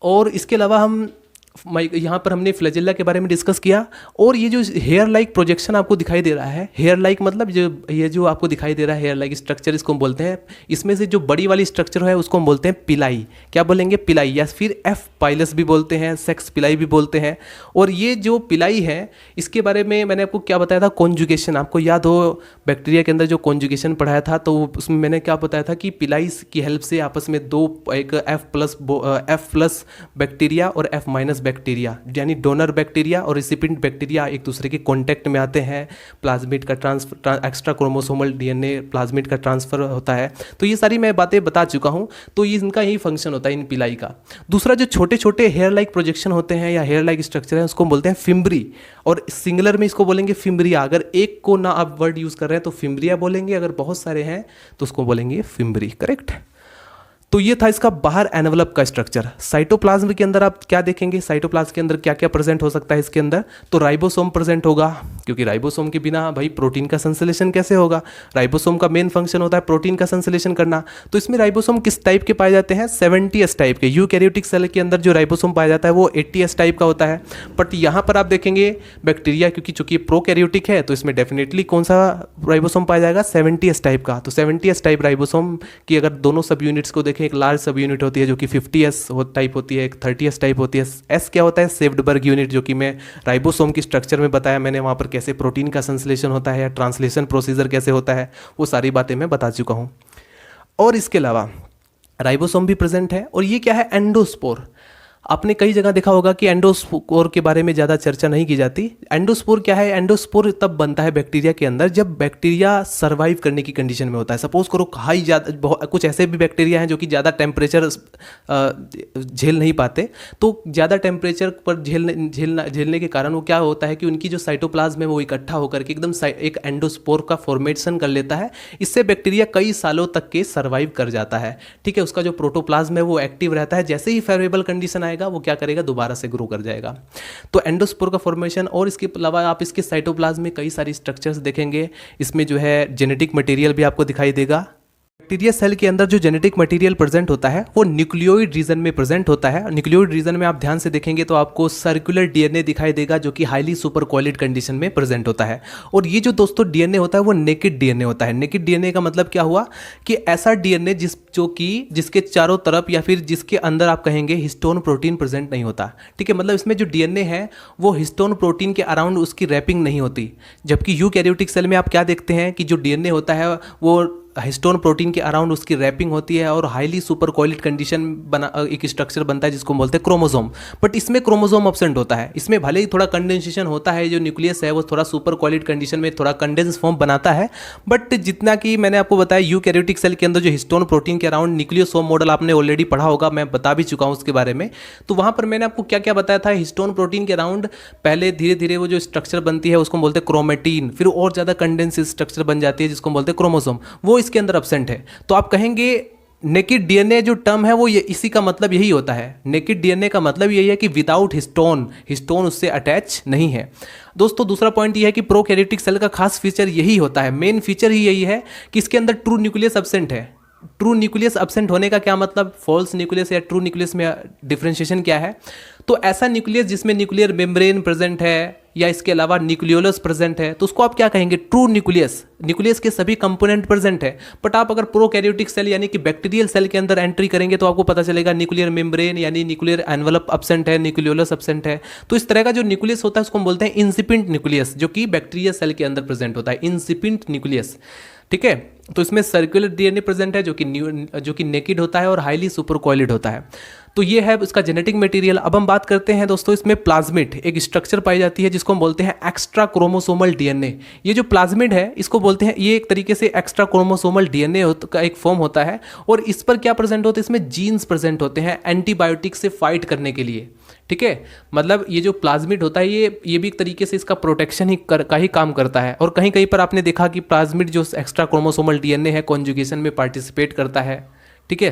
और इसके अलावा हम यहाँ पर हमने फ्लैजेला के बारे में डिस्कस किया। और ये जो हेयर लाइक प्रोजेक्शन आपको दिखाई दे रहा है, हेयर लाइक मतलब ये जो आपको दिखाई दे रहा है हेयर लाइक स्ट्रक्चर, इसको हम बोलते हैं, इसमें से जो बड़ी वाली स्ट्रक्चर है उसको हम बोलते हैं पिलाई। क्या बोलेंगे, पिलाई, या फिर एफ पाइलस भी बोलते हैं, सेक्स पिलाई भी बोलते हैं। और ये जो पिलाई है इसके बारे में मैंने आपको क्या बताया था, कॉन्जुगेशन। आपको याद हो बैक्टीरिया के अंदर जो कॉन्जुगेशन पढ़ाया था, तो उसमें मैंने क्या बताया था कि पिलाई की हेल्प से आपस में दो, एक F+ बैक्टीरिया और F- बैक्टीरिया, यानी डोनर बैक्टीरिया और रिसिपिएंट बैक्टीरिया एक दूसरे के कांटेक्ट में आते हैं, प्लाज्मिड का एक्स्ट्रा क्रोमोसोमल DNA प्लाज्मिड का ट्रांसफर होता है। तो ये सारी मैं बातें बता चुका हूँ। तो ये इनका यही फंक्शन होता है इन पिलाई का। दूसरा, जो छोटे छोटे हेयर लाइक प्रोजेक्शन होते हैं या हेयर लाइक स्ट्रक्चर है उसको बोलते हैं फिम्ब्री, और सिंगुलर में इसको बोलेंगे फिम्ब्रिया। अगर एक को ना आप वर्ड यूज कर रहे हैं तो फिम्ब्रिया बोलेंगे, अगर बहुत सारे हैं तो उसको बोलेंगे फिम्ब्री, करेक्ट। तो ये था इसका बाहर एनवलप का स्ट्रक्चर। साइटोप्लाज्म के अंदर आप क्या देखेंगे, साइटोप्लाज्म के अंदर क्या क्या प्रेजेंट हो सकता है इसके अंदर, तो राइबोसोम प्रेजेंट होगा, क्योंकि राइबोसोम के बिना भाई प्रोटीन का संश्लेषण कैसे होगा। राइबोसोम का मेन फंक्शन होता है प्रोटीन का संश्लेषण करना। तो इसमें राइबोसोम किस टाइप के पाए जाते हैं, 70S टाइप के। यूकैरियोटिक सेल के अंदर जो राइबोसोम पाया जाता है वो 80S टाइप का होता है। बट यहाँ पर आप देखेंगे बैक्टीरिया, क्योंकि चूंकि प्रोकैरियोटिक है तो इसमें डेफिनेटली कौन सा राइबोसोम पाया जाएगा, 70S टाइप का। तो 70S टाइप राइबोसोम की अगर दोनों सब यूनिट्स को देखें, एक लार्ज सब यूनिट होती है जो कि 50S टाइप होती है, एक 30S टाइप होती है। एस क्या होता है, सेव्डबर्ग यूनिट, जो कि मैं राइबोसोम की स्ट्रक्चर में बताया मैंने, वहाँ पर कैसे प्रोटीन का संश्लेषण होता है या ट्रांसलेशन प्रोसीजर कैसे होता है, वो सारी बातें मैं बता चुका हूँ। और इसके अलावा राइबोसोम भी प्रेजेंट है। और ये क्या है, एंडोस्पोर। आपने कई जगह देखा होगा कि एंडोस्पोर के बारे में ज़्यादा चर्चा नहीं की जाती। एंडोस्पोर क्या है? एंडोस्पोर तब बनता है बैक्टीरिया के अंदर जब बैक्टीरिया सर्वाइव करने की कंडीशन में होता है। सपोज करो हाई ज़्यादा कुछ ऐसे भी बैक्टीरिया हैं जो कि ज़्यादा टेम्परेचर झेल नहीं पाते, तो ज़्यादा टेम्परेचर पर झेलने के कारण वो क्या होता है कि उनकी जो साइटोप्लाज्म है वो इकट्ठा होकर के एकदम एक एंडोस्पोर का फॉर्मेशन कर लेता है। इससे बैक्टीरिया कई सालों तक के सर्वाइव कर जाता है। ठीक है, उसका जो प्रोटोप्लाज्म है वो एक्टिव रहता है। जैसे ही फेवरेबल कंडीशन आएगा वो क्या करेगा, दोबारा से ग्रो कर जाएगा। तो एंडोस्पोर का फॉर्मेशन, और इसके अलावा आप इसके साइटोप्लाज्म में कई सारी स्ट्रक्चर्स देखेंगे। इसमें जो है जेनेटिक मटेरियल भी आपको दिखाई देगा। बैक्टीरिया सेल के अंदर जो जेनेटिक मटेरियल प्रेजेंट होता है वो न्यूक्लियोइड रीजन में प्रेजेंट होता है। न्यूक्लियोइड रीजन में आप ध्यान से देखेंगे तो आपको सर्कुलर डीएनए दिखाई देगा जो कि हाईली सुपर कोइलेड कंडीशन में प्रेजेंट होता है। और ये जो दोस्तों डीएनए होता है वो नेकेड डीएनए होता है। नेकेड डीएनए का मतलब क्या हुआ कि ऐसा डीएनए जिसके चारों तरफ या फिर जिसके अंदर आप कहेंगे हिस्टोन प्रोटीन प्रेजेंट नहीं होता। ठीक है, मतलब इसमें जो डीएनए है वो हिस्टोन प्रोटीन के अराउंड उसकी रैपिंग नहीं होती। जबकि यूकैरियोटिक सेल में आप क्या देखते हैं कि जो डीएनए होता है वो हिस्टोन प्रोटीन के अराउंड उसकी रैपिंग होती है और हाईली सुपर कोइलेड कंडीशन बना एक स्ट्रक्चर बनता है जिसको बोलते हैं क्रोमोसोम। बट इसमें क्रोमोसोम एब्सेंट होता है। इसमें भले ही थोड़ा कंडेंसेशन होता है, जो न्यूक्लियस है वो थोड़ा सुपर कोइलेड कंडीशन में थोड़ा कंडेंस फॉर्म बनाता है। बट जितना कि मैंने आपको बताया यूकैरियोटिक सेल के अंदर जो हिस्टोन प्रोटीन के अराउंड न्यूक्लियोसोम मॉडल आपने ऑलरेडी पढ़ा होगा, मैं बता भी चुका हूँ उसके बारे में। तो वहाँ पर मैंने आपको क्या क्या बताया था, हिस्टोन प्रोटीन के अराउंड पहले धीरे धीरे वो जो स्ट्रक्चर बनती है उसको बोलते हैं क्रोमेटीन, फिर और ज़्यादा कंडेंस स्ट्रक्चर बन जाती है जिसको बोलते हैं क्रोमोसोम, वो इसके अंदर एब्सेंट है। तो आप कहेंगे नेकेड डीएनए जो टर्म है वो इसी का मतलब यही होता है। नेकेड डीएनए का मतलब यही है कि विदाउट हिस्टोन उससे अटैच नहीं है। दोस्तों दूसरा पॉइंट ये है कि प्रोकैरियोटिक सेल का खास फीचर यही होता है, मेन फीचर ही यही है कि इसके अंदर ट्रू न्यूक्लियस एब्सेंट है। ट्रू न्यूक्लियस एब्सेंट होने का क्या मतलब, फॉल्स न्यूक्लियस या ट्रू न्यूक्लियस में डिफरेंशिएशन क्या है? तो ऐसा न्यूक्लियस जिसमें न्यूक्लियर मेम्ब्रेन प्रेजेंट है या इसके अलावा न्यूक्लियोलस प्रेजेंट है तो उसको आप क्या कहेंगे, ट्रू न्यूक्लियस। न्यूक्लियस के सभी कंपोनेंट प्रेजेंट है। बट आप अगर प्रोकैरियोटिक सेल यानी कि बैक्टीरियल सेल के अंदर एंट्री करेंगे तो आपको पता चलेगा न्यूक्लियर मेम्ब्रेन यानी न्यूक्लियर एनवलप एब्सेंट है, न्यूक्लियोलस एब्सेंट है। तो इस तरह का जो न्यूक्लियस होता है उसको हम बोलते हैं इंसिपिएंट न्यूक्लियस, जो कि बैक्टीरिया सेल के अंदर प्रेजेंट होता है, इंसिपिएंट न्यूक्लियस। ठीक है, तो इसमें सर्कुलर डीएनए प्रेजेंट है जो कि नेकेड होता है और हाईली सुपर कोइलेड होता है। तो ये है इसका जेनेटिक मटेरियल। अब हम बात करते हैं दोस्तों, इसमें प्लाज्मिड एक स्ट्रक्चर पाई जाती है जिसको हम बोलते हैं एक्स्ट्रा क्रोमोसोमल डीएनए। ये जो प्लाज्मिड है इसको बोलते हैं, ये एक तरीके से एक्स्ट्रा क्रोमोसोमल डीएनए का एक फॉर्म होता है। और इस पर क्या प्रेजेंट होते हैं, इसमें जीन्स प्रेजेंट होते हैं एंटीबायोटिक से फाइट करने के लिए। ठीक है, मतलब ये जो प्लाज्मिड होता है ये भी एक तरीके से इसका प्रोटेक्शन का ही काम करता है। और कहीं कहीं पर आपने देखा कि प्लाज्मिड जो एक्स्ट्रा क्रोमोसोमल डीएनए है कॉन्जुगेशन में पार्टिसिपेट करता है। ठीक है,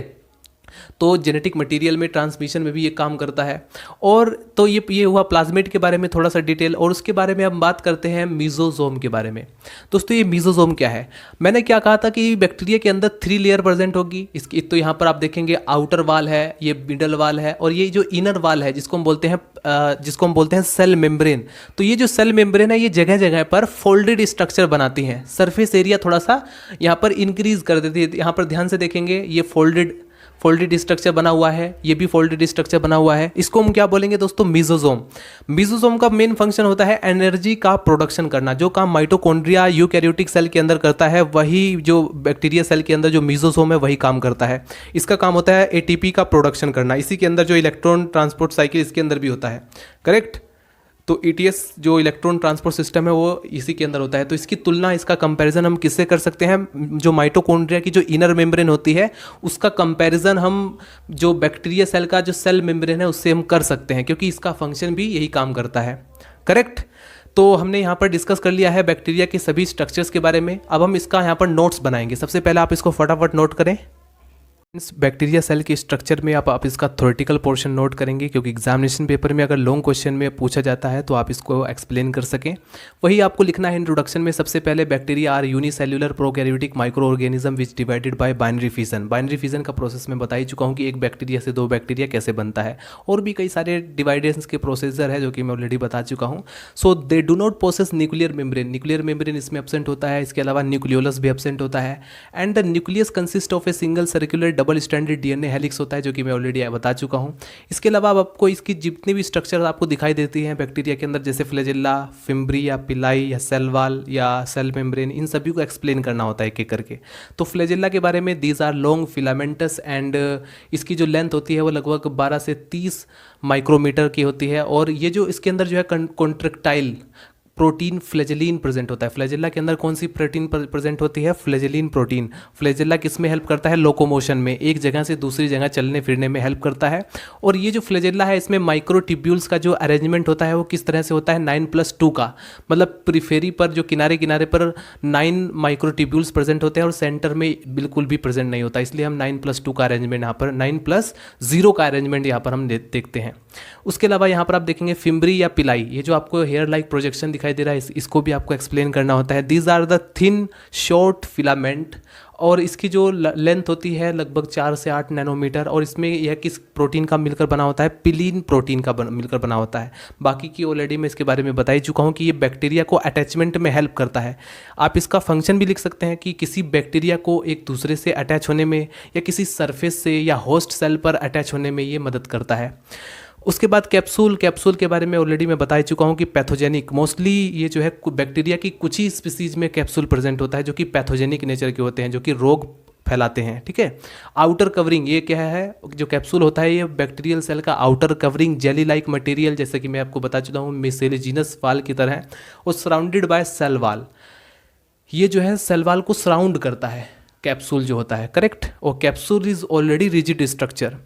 तो जेनेटिक मटेरियल में ट्रांसमिशन में भी ये काम करता है। और तो ये हुआ प्लाज्मिड के बारे में थोड़ा सा डिटेल। और उसके बारे में हम बात करते हैं मीजोजोम के बारे में। दोस्तों ये मीजोजोम क्या है, मैंने क्या कहा था कि बैक्टीरिया के अंदर 3 लेयर प्रेजेंट होगी। इसकी तो यहाँ पर आप देखेंगे आउटर वाल है, ये मिडल वाल है और ये जो इनर वाल है जिसको हम बोलते हैं सेल मेम्ब्रेन। तो ये जो सेल मेम्ब्रेन है ये जगह जगह पर फोल्डेड स्ट्रक्चर बनाती हैं। सरफेस एरिया थोड़ा सा यहाँ पर इंक्रीज कर देती है। यहाँ पर ध्यान से देखेंगे ये फोल्डेड स्ट्रक्चर बना हुआ है, ये भी फोल्डेड स्ट्रक्चर बना हुआ है। इसको हम क्या बोलेंगे दोस्तों, मीजोजोम। मीजोजोम का मेन फंक्शन होता है एनर्जी का प्रोडक्शन करना। जो काम माइटोकॉन्ड्रिया यूकैरियोटिक सेल के अंदर करता है वही जो बैक्टीरिया सेल के अंदर जो मीजोजोम है वही काम करता है। इसका काम होता है एटीपी का प्रोडक्शन करना। इसी के अंदर जो इलेक्ट्रॉन ट्रांसपोर्ट साइकिल इसके अंदर भी होता है, करेक्ट। तो ईटीएस जो इलेक्ट्रॉन ट्रांसपोर्ट सिस्टम है वो इसी के अंदर होता है। तो इसकी तुलना, इसका कंपैरिजन हम किससे कर सकते हैं, जो माइटोकॉन्ड्रिया की जो इनर मेम्ब्रेन होती है उसका कंपैरिजन हम जो बैक्टीरिया सेल का जो सेल मेम्ब्रेन है उससे हम कर सकते हैं, क्योंकि इसका फंक्शन भी यही काम करता है, करेक्ट। तो हमने यहाँ पर डिस्कस कर लिया है बैक्टीरिया के सभी स्ट्रक्चर्स के बारे में। अब हम इसका यहाँ पर नोट्स बनाएंगे। सबसे पहले आप इसको फटाफट नोट करें। बैक्टीरिया सेल के स्ट्रक्चर में आप इसका थ्योरेटिकल पोर्शन नोट करेंगे, क्योंकि एग्जामिनेशन पेपर में अगर लॉन्ग क्वेश्चन में पूछा जाता है तो आप इसको एक्सप्लेन कर सकें। वही आपको लिखना है इंट्रोडक्शन में। सबसे पहले bacteria are unicellular prokaryotic micro organism which divided by binary fission. Binary fission का प्रोसेस मैं बता ही चुका हूँ कि एक बैक्टीरिया से 2 बैक्टीरिया कैसे बनता है। और भी कई सारे डिवाइडेंस के प्रोसीजर है जो कि मैं ऑलरेडी बता चुका हूँ। So they do not possess nuclear membrane. Nuclear membrane इसमें एब्सेंट होता है। इसके अलावा न्यूक्लियोलस भी एब्सेंट होता है। And the nucleus consist of a single circular double stranded DNA helix होता है, जो कि मैं ऑलरेडी बता चुका हूँ। इसके अलावा अब आपको इसकी जितनी भी स्ट्रक्चर आपको दिखाई देती हैं बैक्टीरिया के अंदर, जैसे फ्लैजेला, फिम्ब्री या पिलाई या सेल वॉल या सेल मेम्ब्रेन, इन सभी को एक्सप्लेन करना होता है एक एक करके। तो फ्लैजेला के बारे में, these are long filamentous and इसकी जो लेंथ होती है वो लगभग 12 से 30 माइक्रोमीटर की होती है। और ये जो इसके अंदर जो है कॉन्ट्रेक्टाइल प्रोटीन फ्लैजेलिन प्रेजेंट होता है। फ्लैजेला के अंदर कौन सी प्रोटीन प्रेजेंट होती है? फ्लैजेलिन प्रोटीन। फ्लैजेला किस में हेल्प करता है? लोकोमोशन में, एक जगह से दूसरी जगह चलने फिरने में हेल्प करता है। और ये जो फ्लैजेला है इसमें माइक्रोट्यूब्यूल्स का जो अरेंजमेंट होता है वो किस तरह से होता है? 9+2 का, मतलब प्रिफेरी पर जो किनारे किनारे पर 9 माइक्रोट्यूब्यूल्स प्रेजेंट होते हैं और सेंटर में बिल्कुल भी प्रेजेंट नहीं होता, इसलिए हम 9+2 का अरेंजमेंट यहाँ पर, 9+0 का अरेंजमेंट यहाँ पर हम देखते हैं। उसके अलावा यहाँ पर आप देखेंगे फिम्ब्री या पिलाई, ये जो आपको हेयर लाइक प्रोजेक्शन दिखाई दे रहा है इसको भी आपको एक्सप्लेन करना होता है। These are the thin short filament, और इसकी जो लेंथ होती है लगभग 4 से 8 नैनोमीटर। और इसमें यह किस प्रोटीन का मिलकर बना होता है? पिलीन प्रोटीन का मिलकर बना होता है। बाकी की ऑलरेडी मैं इसके बारे में बता ही चुका हूँ कि ये बैक्टीरिया को अटैचमेंट में हेल्प करता है। आप इसका फंक्शन भी लिख सकते हैं कि किसी बैक्टीरिया को एक दूसरे से अटैच होने में या किसी सरफेस से या होस्ट सेल पर अटैच होने में ये मदद करता है। उसके बाद कैप्सूल के बारे में ऑलरेडी मैं बता चुका हूँ कि पैथोजेनिक, मोस्टली ये जो है बैक्टीरिया की कुछ ही स्पीसीज में कैप्सूल प्रेजेंट होता है जो कि पैथोजेनिक नेचर के होते हैं, जो कि रोग फैलाते हैं। ठीक है। आउटर कवरिंग, ये क्या है? जो कैप्सूल होता है ये बैक्टीरियल सेल का outer covering, jelly like material, जैसे कि मैं आपको बता चुका हूँ मिसेलिजिनस वाल की तरह, और सराउंडेड बाय सेल वाल। ये जो है सेल वाल को सराउंड करता है कैप्सूल जो होता है, करेक्ट। और capsule is already rigid structure.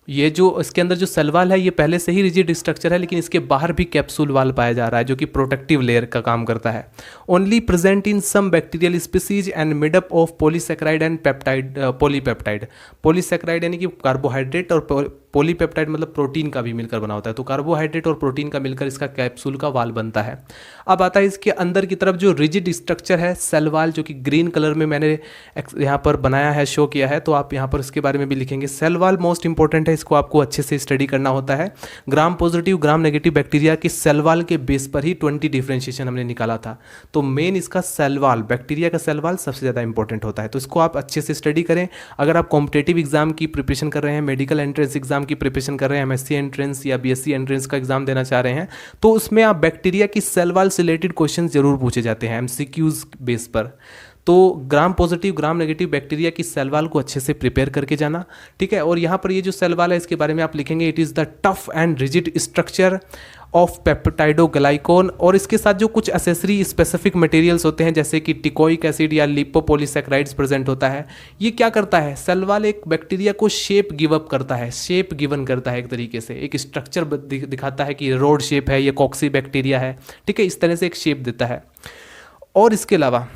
ये जो इसके अंदर जो सेल वाल है ये पहले से ही रिजिड स्ट्रक्चर है, लेकिन इसके बाहर भी कैप्सूल वाल पाया जा रहा है जो कि प्रोटेक्टिव लेयर का काम करता है। Only present in some bacterial species and made up of polysaccharide and peptide, polypeptide. Polysaccharide यानी कि कार्बोहाइड्रेट, और पॉलीपेप्टाइड मतलब प्रोटीन का भी मिलकर बना होता है। तो कार्बोहाइड्रेट और प्रोटीन का मिलकर इसका कैप्सूल का वाल बनता है। अब आता है इसके अंदर की तरफ जो रिजिड स्ट्रक्चर है सेल वाल, जो कि ग्रीन कलर में मैंने यहाँ पर बनाया है, शो किया है, तो आप यहाँ पर इसके बारे में भी लिखेंगे। सेल वाल मोस्ट इंपॉर्टेंट है, इसको आपको अच्छे से स्टडी करना होता है। Gram positive gram negative bacteria की सेल वाल के बेस पर ही 20 डिफरेंशिएशन हमने निकाला था। तो मेन इसका सेल वाल, बैक्टीरिया का सेल वाल सबसे ज़्यादा इंपॉर्टेंट होता है, तो इसको आप अच्छे से स्टडी करें। अगर आप कॉम्पिटेटिव एग्जाम की प्रिपरेशन कर रहे हैं, मेडिकल एंट्रेंस एग्जाम की प्रिपरेशन कर रहे हैं, एमएससी एंट्रेंस या बीएससी एंट्रेंस का एग्जाम देना चाह रहे हैं, तो उसमें आप बैक्टीरिया की सेल वाल से रिलेटेड क्वेश्चन जरूर पूछे जाते हैं एमसीक्यूज बेस पर। तो gram positive gram negative bacteria की सेल वाल को अच्छे से प्रिपेयर करके जाना, ठीक है। और यहाँ पर ये जो सेल वाल है इसके बारे में आप लिखेंगे, it is the tough and rigid structure of peptidoglycan. और इसके साथ जो कुछ एसेसरी स्पेसिफिक मटेरियल्स होते हैं जैसे कि टिकोइक एसिड या लिपोपॉलीसैकेराइड्स प्रेजेंट होता है। ये क्या करता है? सेल वाल एक बैक्टीरिया को शेप गिव अप करता है, शेप गिवन करता है, एक तरीके से एक स्ट्रक्चर दिखाता है कि रोड शेप है, ये कॉक्सी बैक्टीरिया है, ठीक है, इस तरह से एक शेप देता है। और इसके अलावा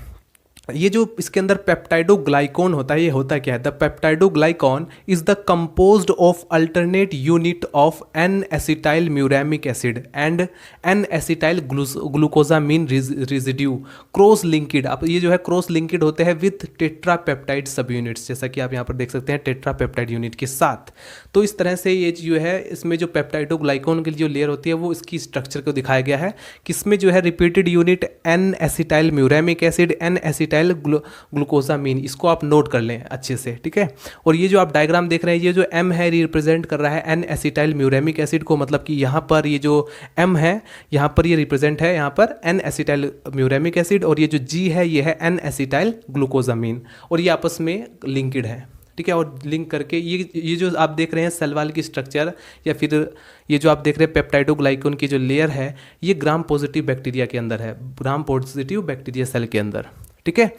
ये जो इसके अंदर पेप्टाइडोग्लाइकोन होता है, ये होता क्या है? The peptidoglycan is the composed of alternate unit of N acetyl muramic acid and N acetyl glucosamine residue cross linked. आप ये जो है क्रॉस लिंक्ड होते हैं विथ टेट्रापेप्टाइड सब यूनिट्स, जैसा कि आप यहाँ पर देख सकते हैं टेट्रापेप्टाइड यूनिट के साथ। तो इस तरह से ये जो है इसमें जो पेप्टाइडोग्लाइकोन की जो लेयर होती है वो इसकी स्ट्रक्चर को दिखाया गया है, किसमें जो है repeated unit N acetyl muramic acid, N acetyl glucosamine, इसको आप नोट कर लें अच्छे से, ठीक है। और ये जो आप डायग्राम देख रहे हैं, ये जो M है रिप्रेजेंट कर रहा है एन एसिटाइल म्यूरामिक एसिड को, मतलब कि यहाँ पर ये जो M है यहाँ पर ये रिप्रेजेंट है यहाँ पर एन एसिटाइल म्यूरामिक एसिड, और ये जो G है ये है एन एसिटाइल ग्लूकोजामीन, और ये आपस में लिंक्ड है, ठीक है। और लिंक करके ये जो आप देख रहे हैं सेल वाल की स्ट्रक्चर, या फिर ये जो आप देख रहे हैं पेप्टाइडोग्लाइकोन की जो लेयर है, ये ग्राम पॉजिटिव बैक्टीरिया के अंदर है, ग्राम पॉजिटिव बैक्टीरिया सेल के अंदर, ठीक है।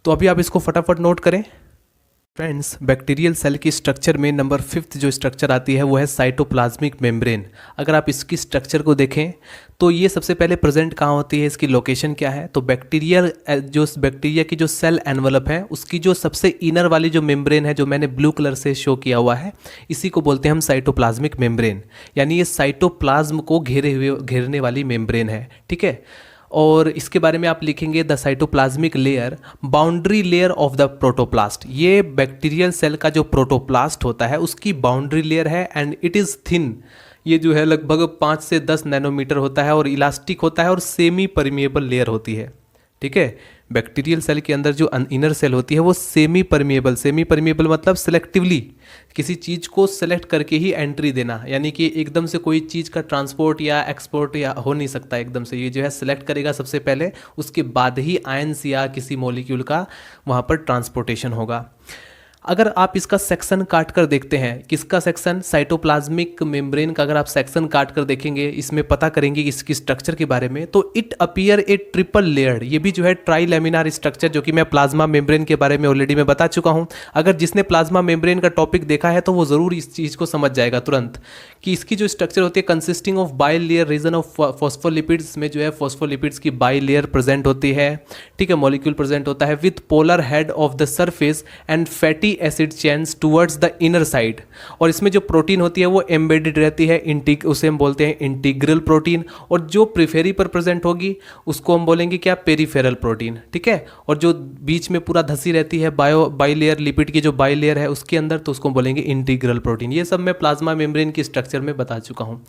तो अभी आप इसको फटाफट नोट करें। फ्रेंड्स, बैक्टीरियल सेल की स्ट्रक्चर में नंबर 5 जो स्ट्रक्चर आती है वो है साइटोप्लाज्मिक मेम्ब्रेन। अगर आप इसकी स्ट्रक्चर को देखें तो ये सबसे पहले प्रेजेंट कहाँ होती है, इसकी लोकेशन क्या है? तो बैक्टीरिया की जो सेल एनवलप है उसकी जो सबसे इनर वाली जो मेम्ब्रेन है, जो मैंने ब्लू कलर से शो किया हुआ है, इसी को बोलते हैं हम साइटोप्लाज्मिक मेम्ब्रेन, यानी ये साइटोप्लाज्म को घेरने वाली मेम्ब्रेन है, ठीक है। और इसके बारे में आप लिखेंगे the cytoplasmic layer boundary layer of the protoplast. ये बैक्टीरियल सेल का जो प्रोटोप्लास्ट होता है उसकी बाउंड्री लेयर है, एंड इट इज़ थिन। ये जो है लगभग 5 से 10 नैनोमीटर होता है और इलास्टिक होता है और सेमी परमिएबल लेयर होती है, ठीक है। बैक्टीरियल सेल के अंदर जो इनर सेल होती है वो सेमी परमिएबल मतलब सेलेक्टिवली किसी चीज़ को सेलेक्ट करके ही एंट्री देना, यानी कि एकदम से कोई चीज़ का ट्रांसपोर्ट या एक्सपोर्ट या हो नहीं सकता एकदम से। ये जो है सेलेक्ट करेगा सबसे पहले, उसके बाद ही आयंस या किसी मॉलिक्यूल का वहाँ पर ट्रांसपोर्टेशन होगा। अगर आप इसका सेक्शन काट कर देखते हैं, किसका सेक्शन, साइटोप्लाज्मिक मेम्ब्रेन का अगर आप सेक्शन काट कर देखेंगे, इसमें पता करेंगे इसकी स्ट्रक्चर के बारे में, तो it appear A triple layered. ये भी जो है ट्राई लेमिनार स्ट्रक्चर, जो कि मैं प्लाज्मा मेम्ब्रेन के बारे में ऑलरेडी मैं बता चुका हूं। अगर जिसने प्लाज्मा मेम्ब्रेन का टॉपिक देखा है तो वो ज़रूर इस चीज़ को समझ जाएगा तुरंत कि इसकी जो स्ट्रक्चर होती है consisting of bilayer region of phospholipids, में जो है फॉस्फोलिपिड्स की बाई लेयर प्रेजेंट होती है, ठीक है, मॉलिक्यूल प्रेजेंट होता है with polar head of the surface and fatty acid chains towards the inner side. और इसमें जो प्रोटीन होती है वो एम्बेडेड रहती है, उसे हम बोलते हैं इंटीग्रल प्रोटीन। और जो प्रिफेरी पर प्रेजेंट होगी उसको हम बोलेंगे क्या, पेरीफेरल प्रोटीन, ठीक है। और जो बीच में पूरा धसी रहती है बाई लेयर, लिपिड की जो बाई लेयर है उसके अंदर, तो उसको बोलेंगे इंटीग्रल प्रोटीन। ये सब मैं प्लाज्मा मेम्ब्रेन की स्ट्रक्चर में बता चुका हूँ।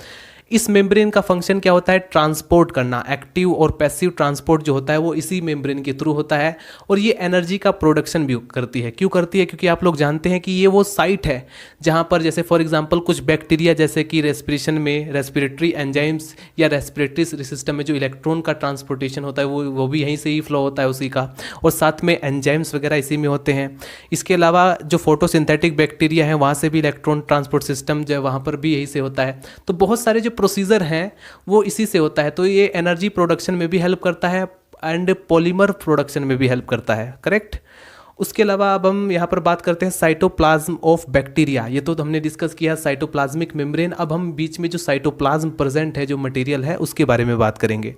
इस मेम्ब्रेन का फंक्शन क्या होता है, ट्रांसपोर्ट करना। एक्टिव और पैसिव ट्रांसपोर्ट जो होता है वो इसी मेम्ब्रेन के थ्रू होता है। और ये एनर्जी का प्रोडक्शन भी करती है। क्यों करती है, क्योंकि आप लोग जानते हैं कि ये वो साइट है जहाँ पर जैसे फॉर एग्जांपल कुछ बैक्टीरिया, जैसे कि रेस्पिरेशन में रेस्पिरेटरी एंजाइम्स या रेस्पिरेटरी सिस्टम में जो इलेक्ट्रॉन का ट्रांसपोर्टेशन होता है वो भी यहीं से ही फ्लो होता है उसी का, और साथ में एंजाइम्स वगैरह इसी में होते हैं। इसके अलावा जो फोटोसिंथेटिक बैक्टीरिया हैं वहाँ से भी इलेक्ट्रॉन ट्रांसपोर्ट सिस्टम जो वहाँ पर भी यही से होता है। तो बहुत सारे जो प्रोसीजर हैं वो इसी से होता है। तो ये एनर्जी प्रोडक्शन में भी हेल्प करता है एंड पॉलीमर प्रोडक्शन में भी हेल्प करता है, करेक्ट। उसके अलावा अब हम यहाँ पर बात करते हैं साइटोप्लाज्म ऑफ बैक्टीरिया। ये तो हमने डिस्कस किया साइटोप्लाज्मिक मेम्ब्रेन। अब हम बीच में जो साइटोप्लाज्म प्रेजेंट है, जो मटेरियल है, उसके बारे में बात करेंगे।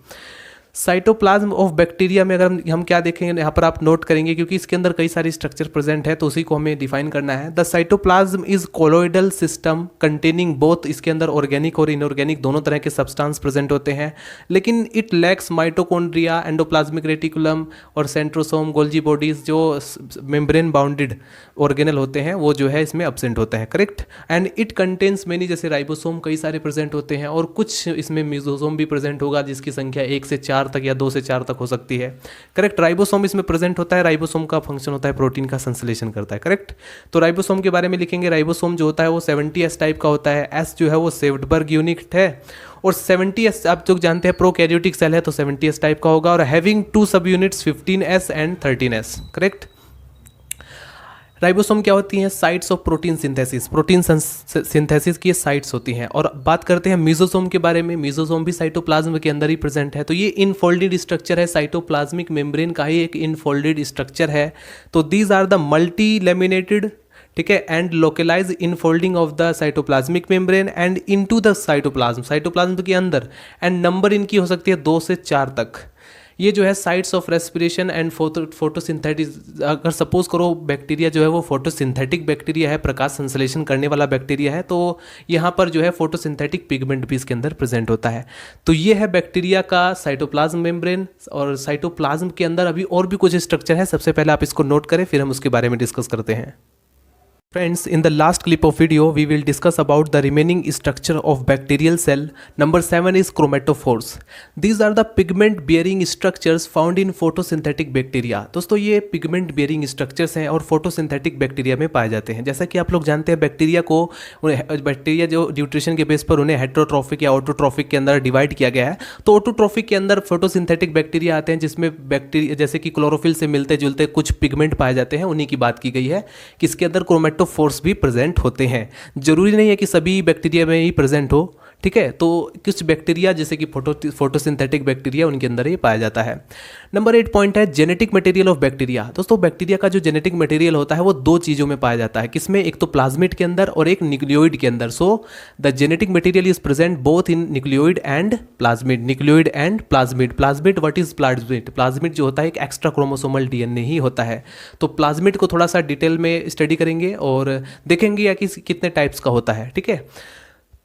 साइटोप्लाज्म ऑफ बैक्टीरिया में अगर हम क्या देखेंगे, यहाँ पर आप नोट करेंगे क्योंकि इसके अंदर कई सारी स्ट्रक्चर प्रेजेंट है तो उसी को हमें डिफाइन करना है। The cytoplasm is colloidal system containing both, इसके अंदर ऑर्गेनिक और इनऑर्गेनिक दोनों तरह के सब्सटेंस प्रेजेंट होते हैं, लेकिन it lacks mitochondria, endoplasmic reticulum और सेंट्रोसोम, गोल्जी बॉडीज जो मेम्ब्रेन बाउंडेड ऑर्गेनल होते हैं वो जो है इसमें एब्सेंट होते हैं, correct. And it contains many, जैसे राइबोसोम कई सारे प्रेजेंट होते हैं, और कुछ इसमें मेसोसोम भी प्रेजेंट होगा जिसकी संख्या 1 से 4 तक या 2 से 4 तक हो सकती है, करेक्ट। राइबोसोम इसमें प्रेजेंट होता है। राइबोसोम का फंक्शन होता है प्रोटीन का संश्लेषण करता है, करेक्ट। तो राइबोसोम के बारे में लिखेंगे, राइबोसोम जो होता है वो 70S टाइप का होता है। एस जो है वो सेव्डबर्ग यूनिट है, और 70S आप जो जानते हैं प्रोकैरियोटिक सेल है तो 70S टाइप का होगा, और हैविंग 2 सब units 15S and 13S, correct. Ribosome क्या होती हैं, sites of protein synthesis, protein synthesis की साइट्स होती हैं। और बात करते हैं मेसोसोम के बारे में, मेसोसोम भी साइटोप्लाज्म के अंदर ही प्रेजेंट है। तो ये इनफोल्डेड स्ट्रक्चर है, साइटोप्लाज्मिक मेम्ब्रेन का ही एक इनफोल्डेड स्ट्रक्चर है। तो these are the multilaminated, ठीक है, and localize infolding of the cytoplasmic membrane and into the cytoplasm, cytoplasm के अंदर, एंड नंबर इनकी हो सकती है 2 से 4 तक। ये जो है साइट्स ऑफ रेस्पिरेशन एंड फोटोसिंथेटिस। अगर सपोज करो बैक्टीरिया जो है वो फोटोसिंथेटिक बैक्टीरिया है, प्रकाश संश्लेषण करने वाला बैक्टीरिया है, तो यहाँ पर जो है फोटोसिंथेटिक पिगमेंट भी इसके अंदर प्रेजेंट होता है। तो ये है बैक्टीरिया का साइटोप्लाज्म मेम्ब्रेन। और साइटोप्लाज्म के अंदर अभी और भी कुछ स्ट्रक्चर है, सबसे पहले आप इसको नोट करें फिर हम उसके बारे में डिस्कस करते हैं। Friends, in the last clip of video, we will discuss about the remaining structure of bacterial cell. Number 7 is chromatophores. These are the pigment bearing structures found in photosynthetic bacteria. दोस्तों ये pigment bearing structures हैं और photosynthetic bacteria में पाए जाते हैं। जैसा कि आप लोग जानते हैं बैक्टीरिया जो न्यूट्रिशन के बेस पर उन्हें हेट्रोट्रॉफिक या ऑटोट्रॉफिक के अंदर डिवाइड किया गया है। तो ऑटोट्रॉफिक के अंदर फोटोसिंथेटिक बैक्टीरिया आते हैं जिसमें बैक्टीरिया जैसे कि क्लोरोफिल से मिलते जुलते कुछ पिगमेंट पाए जाते हैं, उन्हीं की बात की गई है। किसके अंदर क्रोमेटोफोर्स भी प्रेजेंट होते हैं। जरूरी नहीं है कि सभी बैक्टीरिया में ही प्रेजेंट हो, ठीक है। तो कुछ बैक्टीरिया जैसे कि फोटोसिंथेटिक बैक्टीरिया उनके अंदर ही पाया जाता है। नंबर 8 पॉइंट है जेनेटिक मटेरियल ऑफ बैक्टीरिया। दोस्तों बैक्टीरिया का जो जेनेटिक मटेरियल होता है वो 2 चीज़ों में पाया जाता है। किसमें, एक तो प्लाज्मिड के अंदर और एक न्यूक्लियोइड के अंदर। So the genetic material is present both in nucleoid and plasmid. Nucleoid and plasmid. Plasmid, what is plasmid? Plasmid जो होता है एक एक्स्ट्रा क्रोमोसोमल डीएनए ही होता है। तो प्लाज्मिड को थोड़ा सा डिटेल में स्टडी करेंगे और देखेंगे या कि कितने टाइप्स का होता है, ठीक है।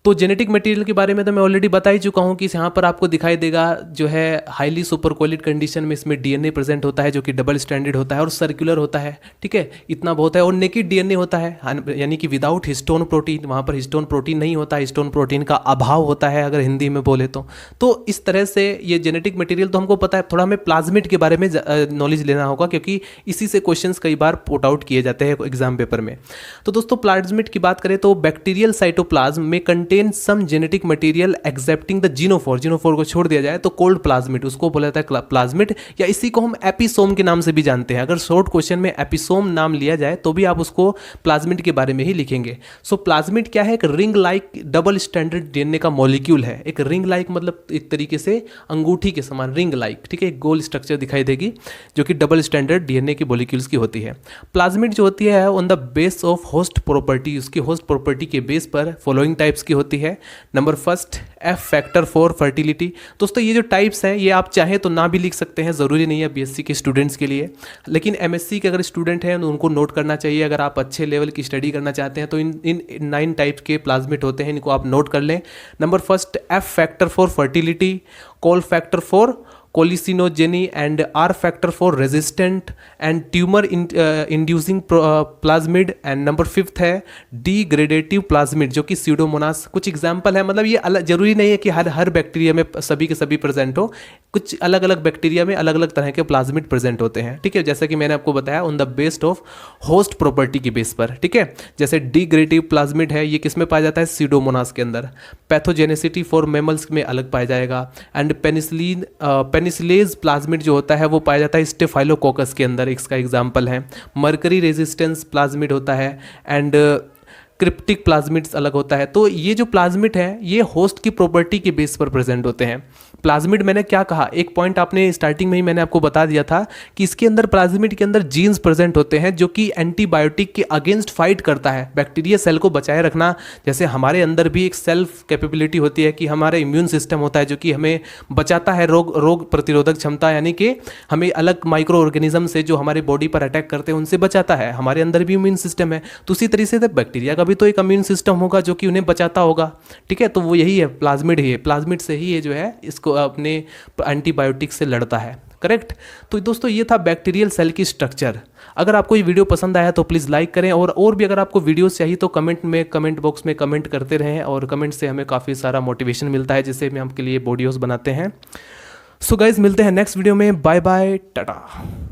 तो जेनेटिक मटेरियल के बारे में तो मैं ऑलरेडी बता ही चुका हूँ कि यहाँ पर आपको दिखाई देगा जो है हाईली सुपरकोइलेट कंडीशन में इसमें डीएनए प्रेजेंट होता है जो कि डबल स्ट्रैंडेड होता है और सर्कुलर होता है, ठीक है, इतना बहुत है। और नेकेड डीएनए होता है, यानी कि विदाउट हिस्टोन प्रोटीन, वहाँ पर हिस्टोन प्रोटीन नहीं होता, हिस्टोन प्रोटीन का अभाव होता है अगर हिंदी में बोले तो इस तरह से ये जेनेटिक मटेरियल तो हमको पता है। थोड़ा हमें प्लाज्मिड के बारे में नॉलेज लेना होगा क्योंकि इसी से क्वेश्चंस कई बार पुट आउट किए जाते हैं एग्जाम पेपर में। तो दोस्तों प्लाज्मिड की बात करें तो बैक्टीरियल साइटोप्लाज्म में contain some genetic material excepting the genophore, genophore को छोड़ दिया जाए तो कोल्ड प्लाज्मिड, उसको बोला जाता है प्लाज्मिड, या इसी को हम एपिसोम के नाम से भी जानते हैं। अगर शॉर्ट क्वेश्चन में एपिसोम नाम लिया जाए तो भी आप उसको प्लाज्मिड के बारे में ही लिखेंगे। सो प्लाज्मिड क्या है? एक ring like double standard DNA का मॉलिक्यूल है। एक रिंग लाइक मतलब एक तरीके से अंगूठी के समान, रिंग लाइक, ठीक है, एक गोल स्ट्रक्चर दिखाई देगी जो कि डबल स्टैंडर्ड डीएनए की मॉलिक्यूल्स की होती है। प्लाज्मिड जो होती है on the base of host property, उसकी होस्ट प्रॉपर्टी के बेस पर फॉलोइंग टाइप्स की होती है। Number first, F factor for fertility. दोस्तों ये जो टाइप्स हैं ये आप चाहें तो ना भी लिख सकते हैं, ज़रूरी नहीं है बीएससी के स्टूडेंट्स के लिए, लेकिन एमएससी के अगर स्टूडेंट हैं तो उनको नोट करना चाहिए। अगर आप अच्छे लेवल की स्टडी करना चाहते हैं तो इन 9 टाइप्स के प्लाज्मिड होते हैं, इनको आप नोट कर लें। Number first, F factor for fertility, col factor for colicinogeny and R factor for resistant and tumour inducing plasmid. And number 5 है डिग्रेडेटिव प्लाज्मिड जो कि स्यूडोमोनास। कुछ एग्जांपल है, मतलब ये अलग, जरूरी नहीं है कि हर बैक्टीरिया में सभी के सभी प्रेजेंट हो, कुछ अलग अलग बैक्टीरिया में अलग अलग तरह के प्लाज्मिड प्रेजेंट होते हैं, ठीक है, जैसा कि मैंने आपको बताया on the based of host property की बेस पर, ठीक है। जैसे डिग्रेडेटिव प्लाज्मिड है, ये किस में पाया जाता है? स्यूडोमोनास के अंदर। पैथोजेनेसिटी फॉर मैमल्स में अलग पाया जाएगा। एंड पेनिसिलेज प्लाज्मिड जो होता है वो पाया जाता है स्टेफाइलोकोकस के अंदर, इसका एग्जाम्पल है। मर्करी रेजिस्टेंस प्लाज्मिड होता है एंड क्रिप्टिक प्लाज्मिड्स अलग होता है। तो ये जो प्लाज्मिड है ये होस्ट की प्रॉपर्टी के बेस पर प्रेजेंट होते हैं। प्लाज्मिड मैंने क्या कहा, एक पॉइंट आपने स्टार्टिंग में ही मैंने आपको बता दिया था कि इसके अंदर प्लाज्मिड के अंदर जीन्स प्रेजेंट होते हैं जो कि एंटीबायोटिक के अगेंस्ट फाइट करता है, बैक्टीरिया सेल को बचाए रखना। जैसे हमारे अंदर भी एक सेल्फ कैपेबिलिटी होती है कि हमारा इम्यून सिस्टम होता है जो कि हमें बचाता है, रोग प्रतिरोधक क्षमता, यानी कि हमें अलग माइक्रो ऑर्गेनिज्म से जो हमारे बॉडी पर अटैक करते हैं उनसे बचाता है। हमारे अंदर भी इम्यून सिस्टम है, तो उसी तरीके से बैक्टीरिया का भी तो एक इम्यून सिस्टम होगा जो कि उन्हें बचाता होगा, ठीक है। तो वो यही है, प्लाज्मिड ही है, प्लाज्मिड से ही ये जो है इसको अपने एंटीबायोटिक से लड़ता है, करेक्ट। तो दोस्तों ये था बैक्टीरियल सेल की स्ट्रक्चर। अगर आपको ये वीडियो पसंद आया तो प्लीज़ लाइक करें, और भी अगर आपको वीडियोस चाहिए तो कमेंट बॉक्स में कमेंट करते रहें, और कमेंट से हमें काफ़ी सारा मोटिवेशन मिलता है जिससे हम आपके लिए वीडियोस बनाते हैं। सो गाइज मिलते हैं नेक्स्ट वीडियो में, बाय बाय, टाटा।